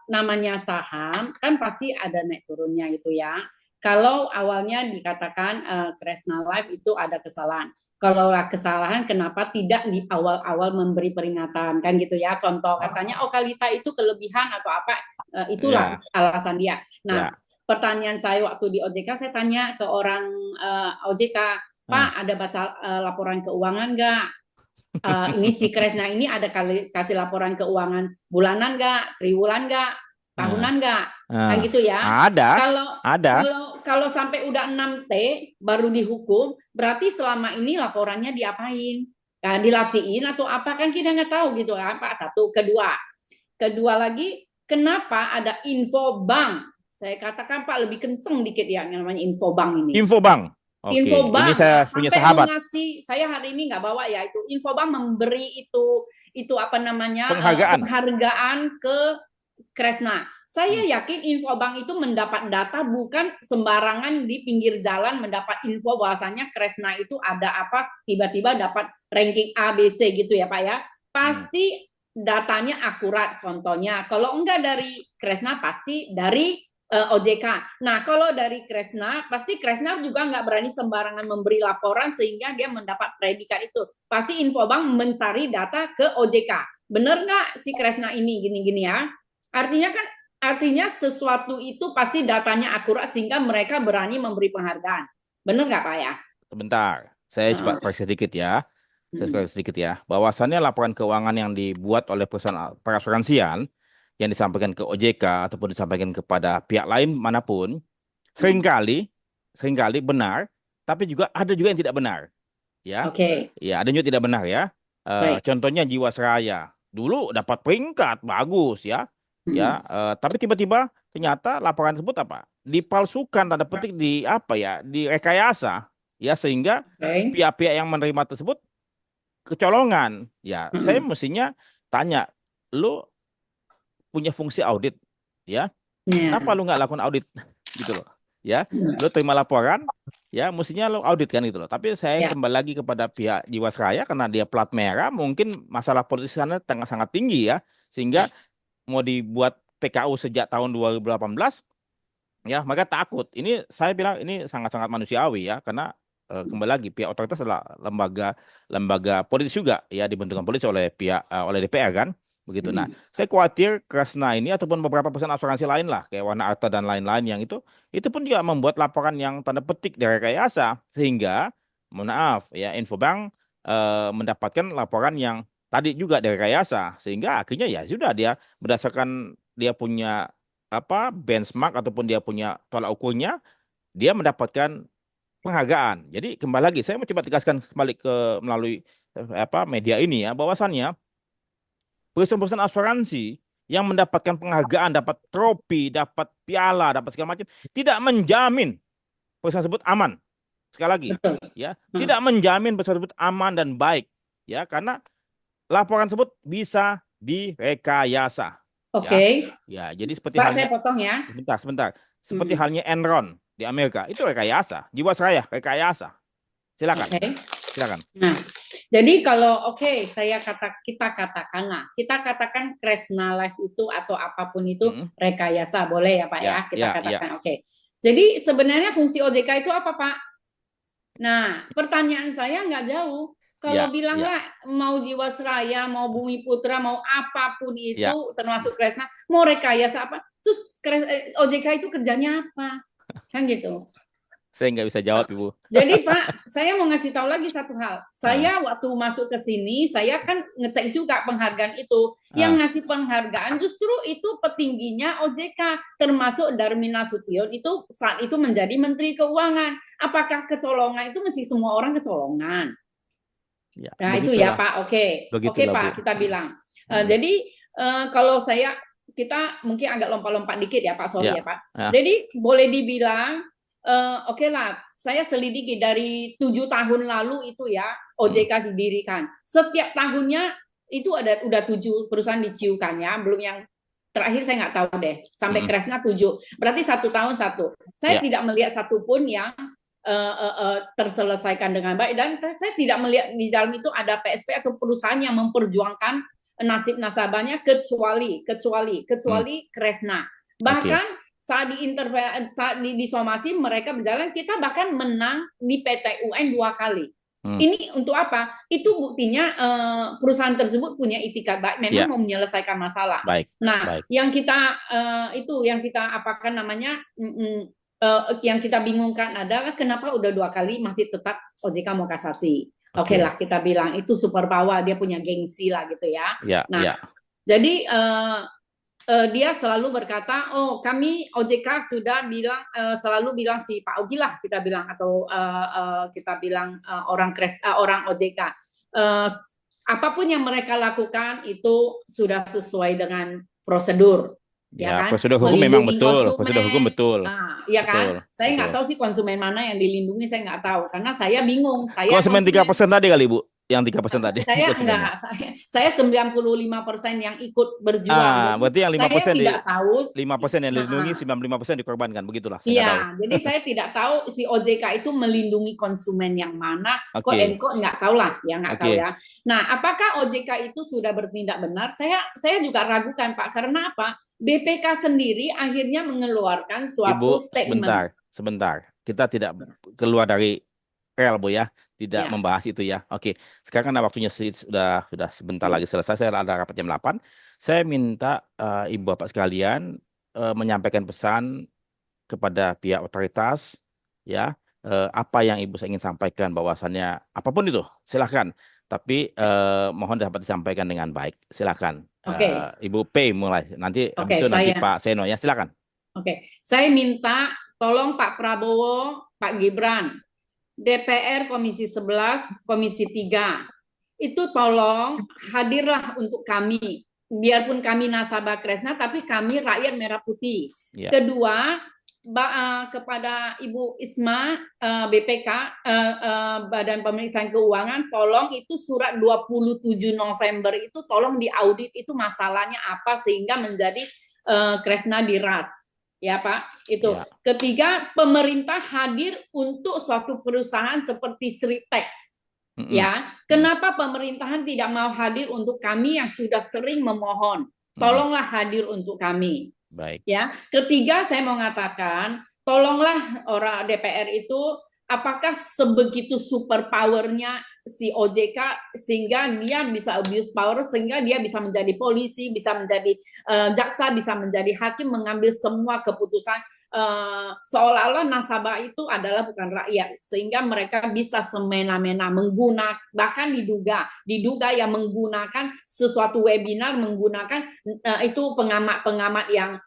namanya saham kan pasti ada naik turunnya gitu ya. Kalau awalnya dikatakan Kresna Life itu ada kesalahan. Kalau kesalahan kenapa tidak di awal-awal memberi peringatan kan gitu ya. Contoh katanya oh Kalita itu kelebihan atau apa itulah alasan dia. Nah, pertanyaan saya waktu di OJK saya tanya ke orang OJK, Pak ada baca laporan keuangan nggak? Ini si Kresna ini ada kasih laporan keuangan bulanan nggak, triwulan nggak, tahunan nggak, kan gitu ya. Ada. Kalau sampai udah 6T baru dihukum, berarti selama ini laporannya diapain? Dilaciin atau apa kan kita nggak tahu gitu ya Pak. Satu, kedua lagi, kenapa ada info bank? Saya katakan Pak lebih kenceng dikit ya yang namanya info bank ini. Info bank. Oke. Info bank. Ini saya punya sahabat. Saya hari ini nggak bawa ya itu. Info bank memberi itu apa namanya penghargaan ke Kresna. Saya yakin Infobank itu mendapat data bukan sembarangan di pinggir jalan mendapat info bahwasannya Kresna itu ada apa tiba-tiba dapat ranking A, B, C gitu ya Pak ya. Pasti datanya akurat contohnya. Kalau enggak dari Kresna pasti dari OJK. Nah kalau dari Kresna pasti Kresna juga nggak berani sembarangan memberi laporan sehingga dia mendapat predikat itu. Pasti Infobank mencari data ke OJK. Bener nggak si Kresna ini gini-gini ya? Artinya sesuatu itu pasti datanya akurat sehingga mereka berani memberi penghargaan. Benar nggak Pak ya? Sebentar, saya coba koreksi sedikit ya. Bahwasannya laporan keuangan yang dibuat oleh perusahaan perasuransian yang disampaikan ke OJK ataupun disampaikan kepada pihak lain manapun seringkali benar, tapi ada juga yang tidak benar. Ya. Oke. Ya, ada juga tidak benar ya. Contohnya Jiwasraya. Dulu dapat peringkat bagus ya. Ya, tapi tiba-tiba ternyata laporan tersebut dipalsukan tanda petik direkayasa ya sehingga pihak-pihak yang menerima tersebut kecolongan ya. Saya mestinya tanya, lu punya fungsi audit ya, kenapa lu nggak lakukan audit gitu loh ya. Lu terima laporan ya mestinya lo audit kan gitu loh. Tapi saya Ya. kembali lagi kepada pihak Jiwasraya karena dia plat merah, mungkin masalah politis sana sangat tinggi ya, sehingga mau dibuat PKU sejak tahun 2018 ya mereka takut. Ini saya bilang ini sangat-sangat manusiawi ya, karena kembali lagi pihak otoritas adalah lembaga lembaga politis juga ya, dibentukkan politis oleh oleh DPR kan begitu. Nah, saya khawatir Kresna ini ataupun beberapa perusahaan asuransi lain lah kayak Warna Arta dan lain-lain yang itu pun juga membuat laporan yang tanda petik dari rekayasa, sehingga mohon maaf ya Infobank mendapatkan laporan yang tadi juga dari rekayasa, sehingga akhirnya ya sudah dia berdasarkan dia punya benchmark ataupun dia punya tolak ukurnya, dia mendapatkan penghargaan. Jadi kembali lagi saya mau coba tegaskan kembali ke melalui media ini ya, bahwasannya perusahaan-perusahaan asuransi yang mendapatkan penghargaan, dapat trofi, dapat piala, dapat segala macam, tidak menjamin perusahaan tersebut aman. Sekali lagi, Betul. ya, tidak menjamin perusahaan tersebut aman dan baik, ya, karena laporan tersebut bisa direkayasa. Oke. Ya, jadi seperti Pak, halnya saya potong ya. sebentar. Seperti halnya Enron di Amerika, itu rekayasa. Jiwasraya rekayasa. Silakan. Oke. Silakan. Nah, jadi kalau kita katakan Kresna Life itu atau apapun itu rekayasa, boleh ya Pak ya, kita katakan. Oke. Jadi sebenarnya fungsi OJK itu apa Pak? Nah, pertanyaan saya nggak jauh. Kalau bilanglah mau Jiwasraya, mau Bumi Putra, mau apapun itu, termasuk Kresna, mau rekayasa apa? Terus OJK itu kerjanya apa? Kan gitu. Saya nggak bisa jawab, Ibu. Jadi Pak, saya mau ngasih tahu lagi satu hal. Saya waktu masuk ke sini, saya kan ngecek juga penghargaan itu. Yang ngasih penghargaan justru itu petingginya OJK, termasuk Darmin Nasution itu saat itu menjadi Menteri Keuangan. Apakah kecolongan itu mesti semua orang kecolongan? Ya, nah itu ya Pak. Oke Pak, kita bilang. Jadi kalau kita mungkin agak lompat-lompat dikit ya Pak, sorry ya Pak. Jadi boleh dibilang oke lah, saya selidiki dari 7 tahun lalu itu ya OJK didirikan. Setiap tahunnya itu udah 7 perusahaan diciukan ya, belum yang terakhir saya nggak tahu deh. Sampai Kresna 7, berarti 1 tahun 1. Saya tidak melihat satupun yang terselesaikan dengan baik, dan saya tidak melihat di dalam itu ada PSP atau perusahaan yang memperjuangkan nasib nasabahnya kecuali Kresna. Bahkan saat disomasi mereka berjalan, kita bahkan menang di PT UN 2 kali. Ini untuk apa? Itu buktinya perusahaan tersebut punya itikat baik, memang mau menyelesaikan masalah. Yang kita apakan namanya yang kita bingungkan adalah kenapa udah 2 kali masih tetap OJK mau kasasi. Oke lah, kita bilang itu super power, dia punya gengsi lah gitu ya. Jadi dia selalu berkata, oh kami OJK sudah bilang, selalu bilang si Pak Ogi lah kita bilang, atau kita bilang orang OJK, apapun yang mereka lakukan itu sudah sesuai dengan prosedur. Ya kan? Prosedur hukum memang betul, prosedur hukum betul. Ya kan? Saya nggak tahu sih konsumen mana yang dilindungi, saya nggak tahu karena saya bingung. Konsumen 3% tadi kali Bu, yang 3% tadi. Saya enggak, saya 95% yang ikut berjuang. Berarti yang 5% saya tidak tahu. 5% yang dilindungi, 95% dikorbankan, begitulah. Iya, jadi saya tidak tahu si OJK itu melindungi konsumen yang mana. Kok nggak tahu lah, ya nggak tahu ya. Nah, apakah OJK itu sudah bertindak benar? Saya juga ragukan Pak, karena apa? BPK sendiri akhirnya mengeluarkan suatu statement. Sebentar. Kita tidak keluar dari rel Bu ya, tidak membahas itu ya. Oke, sekarang karena waktunya sudah sebentar lagi selesai, saya ada rapat jam 8. Saya minta Ibu Bapak sekalian menyampaikan pesan kepada pihak otoritas ya, apa yang Ibu ingin sampaikan, bahwasannya apapun itu silahkan, tapi mohon dapat disampaikan dengan baik. Silakan. Ibu P mulai, nanti habis itu nanti Pak Seno ya, silakan. Saya minta tolong Pak Prabowo, Pak Gibran, DPR Komisi 11, Komisi 3, itu tolong hadirlah untuk kami, biarpun kami nasabah Kresna, tapi kami rakyat merah putih. Kedua, kepada Ibu Isma, BPK, Badan Pemeriksaan Keuangan, tolong itu surat 27 November itu tolong diaudit, itu masalahnya apa sehingga menjadi Kresna diras. Ya Pak, itu. Ya. Ketiga, pemerintah hadir untuk suatu perusahaan seperti Sritex. Mm-mm. Ya, kenapa pemerintahan tidak mau hadir untuk kami yang sudah sering memohon? Tolonglah hadir untuk kami. Baik. Ya, ketiga saya mau mengatakan, tolonglah orang DPR itu apakah sebegitu super powernya si OJK sehingga dia bisa abuse power, sehingga dia bisa menjadi polisi, bisa menjadi jaksa, bisa menjadi hakim, mengambil semua keputusan seolah-olah nasabah itu adalah bukan rakyat, sehingga mereka bisa semena-mena menggunakan, bahkan diduga yang menggunakan sesuatu webinar, menggunakan itu pengamat-pengamat yang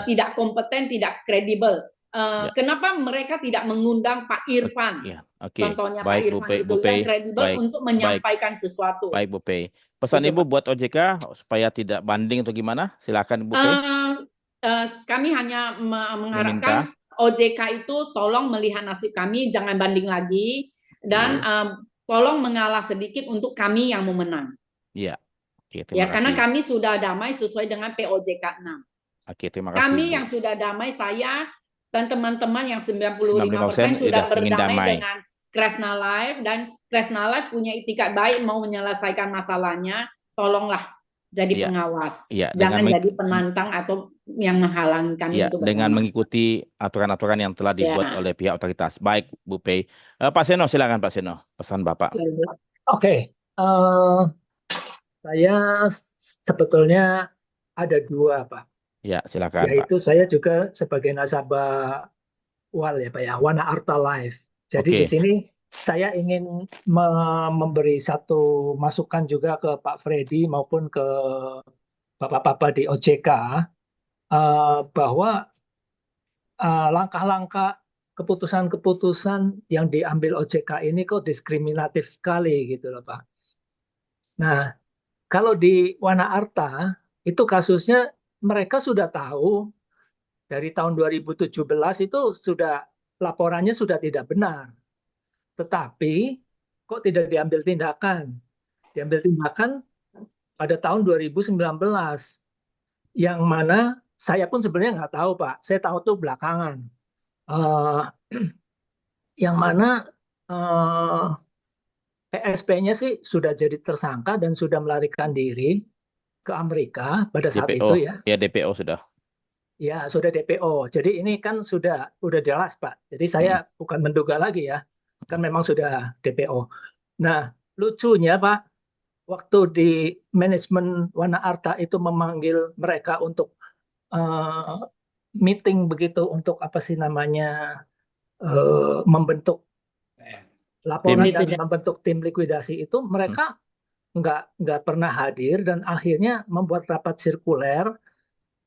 tidak kompeten, tidak kredibel. Ya. Kenapa mereka tidak mengundang Pak Irfan? Ya, oke. Contohnya Pak Baik, Bu Irfan Pei, itu Bu yang Pei. kredibel Baik, untuk baik, menyampaikan sesuatu. baik, Bu Pei. Pesan Itu, Ibu Pak. buat OJK supaya tidak banding atau gimana? Silakan Bu Pei. Kami hanya Meminta. mengharapkan OJK itu tolong melihat nasib kami, jangan banding lagi, dan tolong mengalah sedikit untuk kami yang memenang. Iya. Oke, Ya, terima karena kasih. kami sudah damai sesuai dengan POJK 6. Oke, terima kasih, Kami Bu. yang sudah damai, saya dan teman-teman yang 95% 95% sudah ingin berdamai damai. dengan Kresna Life, dan Kresna Life punya itikat baik mau menyelesaikan masalahnya. Tolonglah jadi Iya. pengawas, Iya, jangan dengan jadi penantang atau yang menghalangi kami ya, untuk dengan berdamai. mengikuti aturan-aturan yang telah dibuat Ya. oleh pihak otoritas. Baik, Bu Pei. Pak Seno, silakan Pak Seno. Pesan Bapak. Oke, saya sebetulnya ada dua, Pak. Ya, silakan, Pak. Yaitu saya juga sebagai nasabah WAL ya, Pak ya, Wana Arta Life. Jadi Oke. di sini saya ingin memberi satu masukan juga ke Pak Freddy maupun ke Bapak-Bapak di OJK bahwa langkah-langkah keputusan-keputusan yang diambil OJK ini kok diskriminatif sekali gitu loh, Pak. Nah, kalau di Wana Arta itu kasusnya mereka sudah tahu dari tahun 2017 itu sudah laporannya sudah tidak benar. Tetapi kok tidak diambil tindakan? Diambil tindakan pada tahun 2019. Yang mana saya pun sebenarnya nggak tahu, Pak. Saya tahu tuh belakangan. Yang mana PSP-nya sih sudah jadi tersangka dan sudah melarikan diri ke Amerika pada saat DPO. itu ya. Ya, DPO sudah. Ya, sudah DPO. Jadi ini kan sudah jelas, Pak. Jadi saya bukan menduga lagi ya. Kan memang sudah DPO. Nah, lucunya, Pak, waktu di manajemen Wana Arta itu memanggil mereka untuk meeting begitu untuk apa sih namanya membentuk laporan dan membentuk tim likuidasi itu, mereka nggak pernah hadir dan akhirnya membuat rapat sirkuler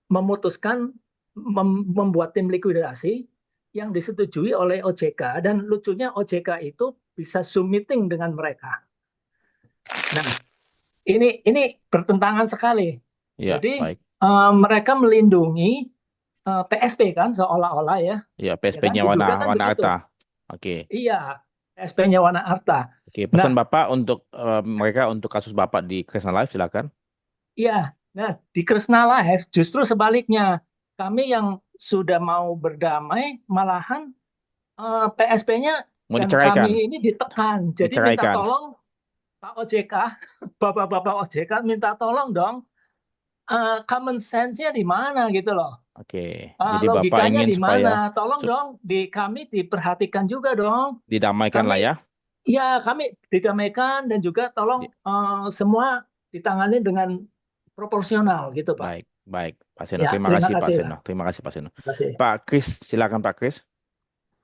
memutuskan membuat tim likuidasi yang disetujui oleh OJK, dan lucunya OJK itu bisa Zoom meeting dengan mereka. Nah, ini bertentangan sekali. Ya, jadi baik. Mereka melindungi PSP kan seolah-olah ya. Ya, PSP-nya Ya kan? Diduga Wana kan begitu. Arta. Oke. Iya, PSP-nya Wana Arta. Oke, pesan Bapak untuk mereka untuk kasus Bapak di Kresna Life, silakan. Iya, nah di Kresna Life justru sebaliknya. Kami yang sudah mau berdamai malahan PSP-nya Mau dan diceraikan. kami ini ditekan. Jadi minta Diceraikan. tolong Pak OJK, Bapak-Bapak OJK minta tolong dong. Common sense-nya di mana gitu loh. Oke. Jadi Bapak Logikanya ingin di supaya mana? Tolong dong kami diperhatikan juga dong. didamaikan lah ya. Ya, kami didamaikan dan juga tolong semua ditangani dengan proporsional gitu, Pak. Baik, baik, Pak Seno. Ya, Terima terima kasih, Pak kasih, Seno. Terima kasih, Pak Seno. Terima kasih. Pak Kris, silakan Pak Kris.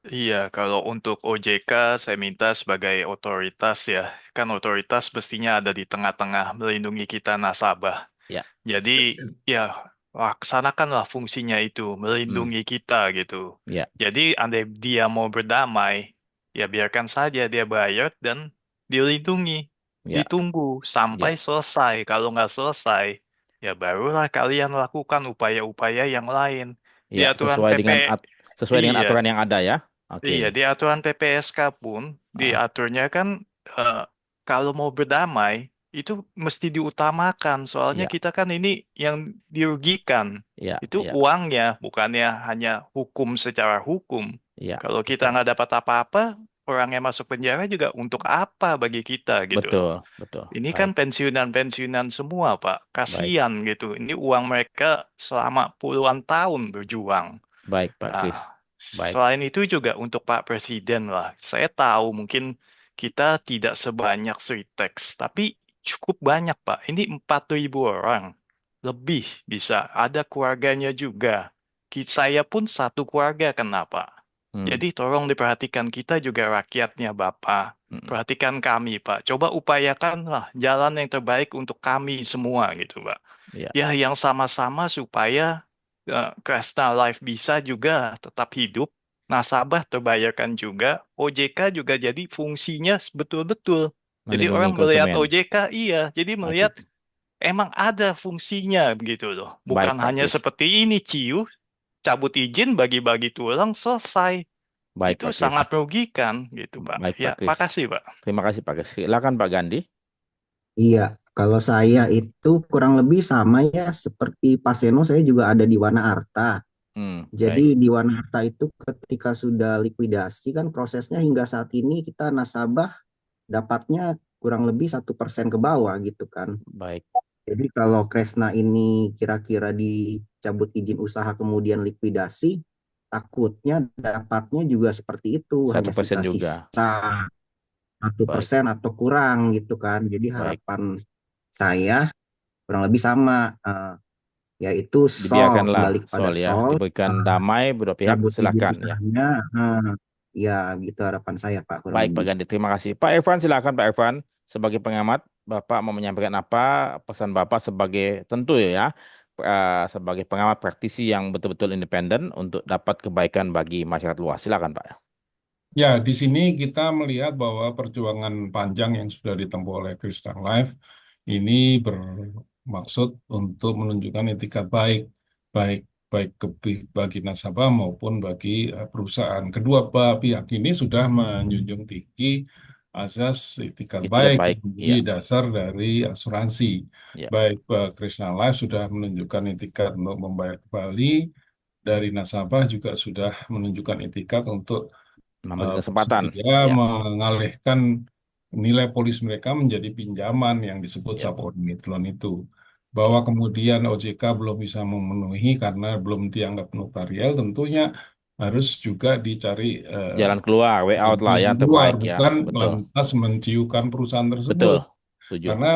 Iya, kalau untuk OJK saya minta sebagai otoritas ya, kan otoritas mestinya ada di tengah-tengah melindungi kita nasabah. Ya. Jadi ya laksanakanlah fungsinya itu, melindungi kita gitu. Ya. Jadi andai dia mau berdamai, ya biarkan saja dia bayar dan dilindungi, Ya. ditunggu sampai selesai. Kalau nggak selesai, ya barulah kalian lakukan upaya-upaya yang lain. Di Ya, aturan sesuai dengan Iya. aturan yang ada ya. Oke. Iya, di aturan PPSK pun diaturnya kan kalau mau berdamai itu mesti diutamakan. Soalnya Iya, kita kan ini yang dirugikan. iya, Itu iya, uangnya, bukannya hanya hukum secara hukum. iya, Kalau kita betul, nggak dapat apa-apa, orang yang masuk penjara juga untuk apa bagi kita gitu loh. betul, betul. Ini Baik, kan pensiunan-pensiunan semua, Pak. baik, Kasihan gitu. Ini uang mereka selama puluhan tahun berjuang. baik, Pak Kris. Nah, Baik, selain itu juga untuk Pak Presiden lah. Saya tahu mungkin kita tidak sebanyak Sritex, tapi cukup banyak, Pak. Ini 4.000 orang. Lebih bisa. Ada keluarganya juga. Saya pun satu keluarga kena, Pak. hmm, Jadi tolong diperhatikan kita juga rakyatnya, Bapak. hmm, Perhatikan kami, Pak. Coba upayakanlah jalan yang terbaik untuk kami semua gitu, Pak. iya, Ya, yang sama-sama supaya Kresna Life bisa juga tetap hidup, nasabah terbayarkan juga, OJK juga jadi fungsinya betul-betul. Jadi melindungi orang melihat konsumen. OJK, iya, jadi Oke, melihat emang ada fungsinya begitu loh. baik, Bukan Pak hanya Kris. seperti ini, ciu, cabut izin, bagi-bagi tulang, selesai. Baik, Itu Pak Kris. sangat merugikan gitu, Pak. Baik, Pak Ya, Kris. makasih, Pak. Terima kasih, Pak Kris. Silakan, Pak Gandhi. Iya, kalau saya itu kurang lebih sama ya seperti Pak Seno, saya juga ada di Wana Arta. Jadi Baik. di Wana Arta itu ketika sudah likuidasi kan prosesnya hingga saat ini kita nasabah dapatnya kurang lebih 1% ke bawah gitu kan. Baik. Jadi kalau Kresna ini kira-kira dicabut izin usaha kemudian likuidasi, takutnya dapatnya juga seperti itu, Satu hanya persen juga. sisa-sisa satu Baik, persen atau kurang gitu kan. Jadi baik. harapan saya kurang lebih sama, yaitu Sol Dibiarkanlah kembali kepada Sol ya, Sol, diberikan eh, damai berdua pihak, cabut izin silakan ya. usahanya, ya gitu harapan saya Pak kurang Baik, Pak lebih. Gandhi, terima kasih. Pak Irfan, silakan Pak Irfan. Sebagai pengamat, Bapak mau menyampaikan apa pesan Bapak sebagai tentu ya, sebagai pengamat praktisi yang betul-betul independen untuk dapat kebaikan bagi masyarakat luas. Silakan, Pak. Ya, di sini kita melihat bahwa perjuangan panjang yang sudah ditempuh oleh Kristen Life ini bermaksud untuk menunjukkan etikat baik, baik baik bagi nasabah maupun bagi perusahaan. Kedua belah pihak ini sudah menjunjung tinggi azas etikat Itikat baik baik, yang menjadi iya, dasar dari asuransi. iya. Baik Krishna Life sudah menunjukkan etikat untuk membayar kembali, dari nasabah juga sudah menunjukkan etikat untuk Memberi kesempatan, bersedia iya, mengalihkan nilai polis mereka menjadi pinjaman yang disebut iya, subordinate loan itu. oke. Bahwa kemudian OJK belum bisa memenuhi karena belum dianggap notarial, tentunya harus juga dicari Jalan keluar, way out lah yang jalan keluar, terbaik ya, bukan betul, lantas menciukan perusahaan betul, tersebut. setuju. Karena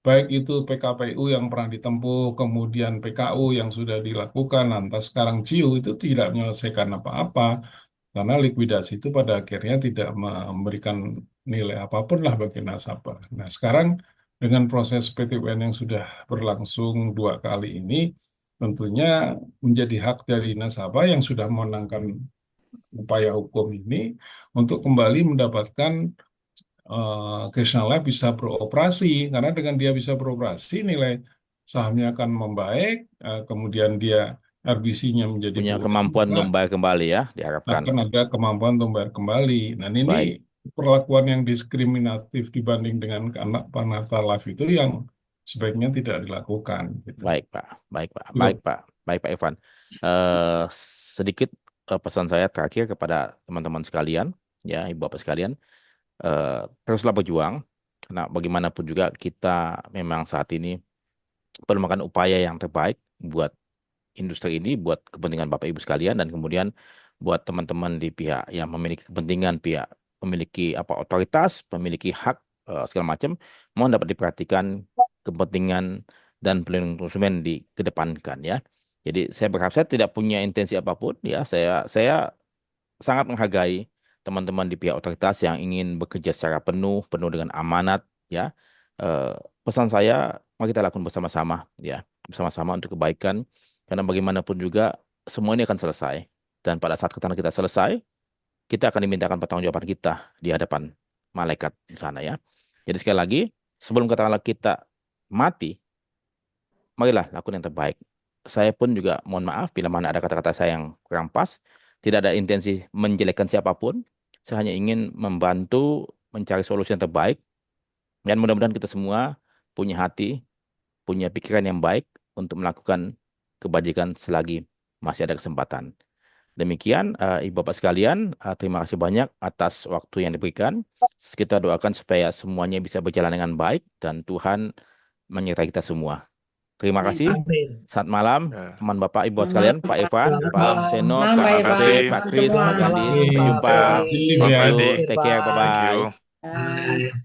baik itu PKPU yang pernah ditempuh, kemudian PKU yang sudah dilakukan, lantas sekarang CIU itu tidak menyelesaikan apa-apa. Karena likuidasi itu pada akhirnya tidak memberikan nilai apapun lah bagi nasabah. Nah, sekarang dengan proses PTWN yang sudah berlangsung 2 kali ini, tentunya menjadi hak dari nasabah yang sudah memenangkan upaya hukum ini untuk kembali mendapatkan Krishna Life bisa beroperasi. Karena dengan dia bisa beroperasi, nilai sahamnya akan membaik, kemudian dia RBC-nya menjadi Punya berulang, kemampuan maka untuk membayar kembali ya, diharapkan. akan ada kemampuan untuk membayar kembali. Dan ini Baik, perlakuan yang diskriminatif dibanding dengan anak Panata Life itu yang sebaiknya tidak dilakukan gitu. baik Pak, baik Pak, Loh, baik Pak, baik Pak Irfan. Eh, Sedikit pesan saya terakhir kepada teman-teman sekalian, ya, Ibu Bapak sekalian, teruslah berjuang, karena bagaimanapun juga kita memang saat ini perlu melakukan upaya yang terbaik buat industri ini, buat kepentingan Bapak Ibu sekalian, dan kemudian buat teman-teman di pihak yang memiliki kepentingan, pihak memiliki apa otoritas, memiliki hak segala macam, mohon dapat diperhatikan kepentingan dan pelindungan konsumen dikedepankan ya. Jadi saya berharap, saya tidak punya intensi apapun ya, saya sangat menghargai teman-teman di pihak otoritas yang ingin bekerja secara penuh dengan amanat ya. Eh, Pesan saya, mari kita lakukan bersama-sama ya, bersama-sama untuk kebaikan, karena bagaimanapun juga semua ini akan selesai, dan pada saat kita selesai, kita akan dimintakan pertanggungjawaban kita di hadapan malaikat di sana ya. Jadi sekali lagi, sebelum katakanlah kita mati, marilah lakukan yang terbaik. Saya pun juga mohon maaf bila mana ada kata-kata saya yang kurang pas. Tidak ada intensi menjelekkan siapapun. Saya hanya ingin membantu mencari solusi yang terbaik Dan mudah-mudahan kita semua punya hati, punya pikiran yang baik untuk melakukan kebajikan selagi masih ada kesempatan. Demikian, Ibu Bapak sekalian, terima kasih banyak atas waktu yang diberikan. Kita doakan supaya semuanya bisa berjalan dengan baik dan Tuhan menyertai kita semua. Terima Amin. kasih. Amin. Saat malam, Ya. teman Bapak, Ibu Selamat sekalian, Pak malam. Evan, Selamat Pak malam. Seno, Malam, Pak Pak Terima Evan. Abe, kasih. Pak Malam Kris, semua. Pak Selamat Gandhi. malam, Sampai Pak jumpa. Ferry. Terima kasih, Liv Thank ya. you. Pak Take care. Irfan. Thank Bye-bye. you. Bye.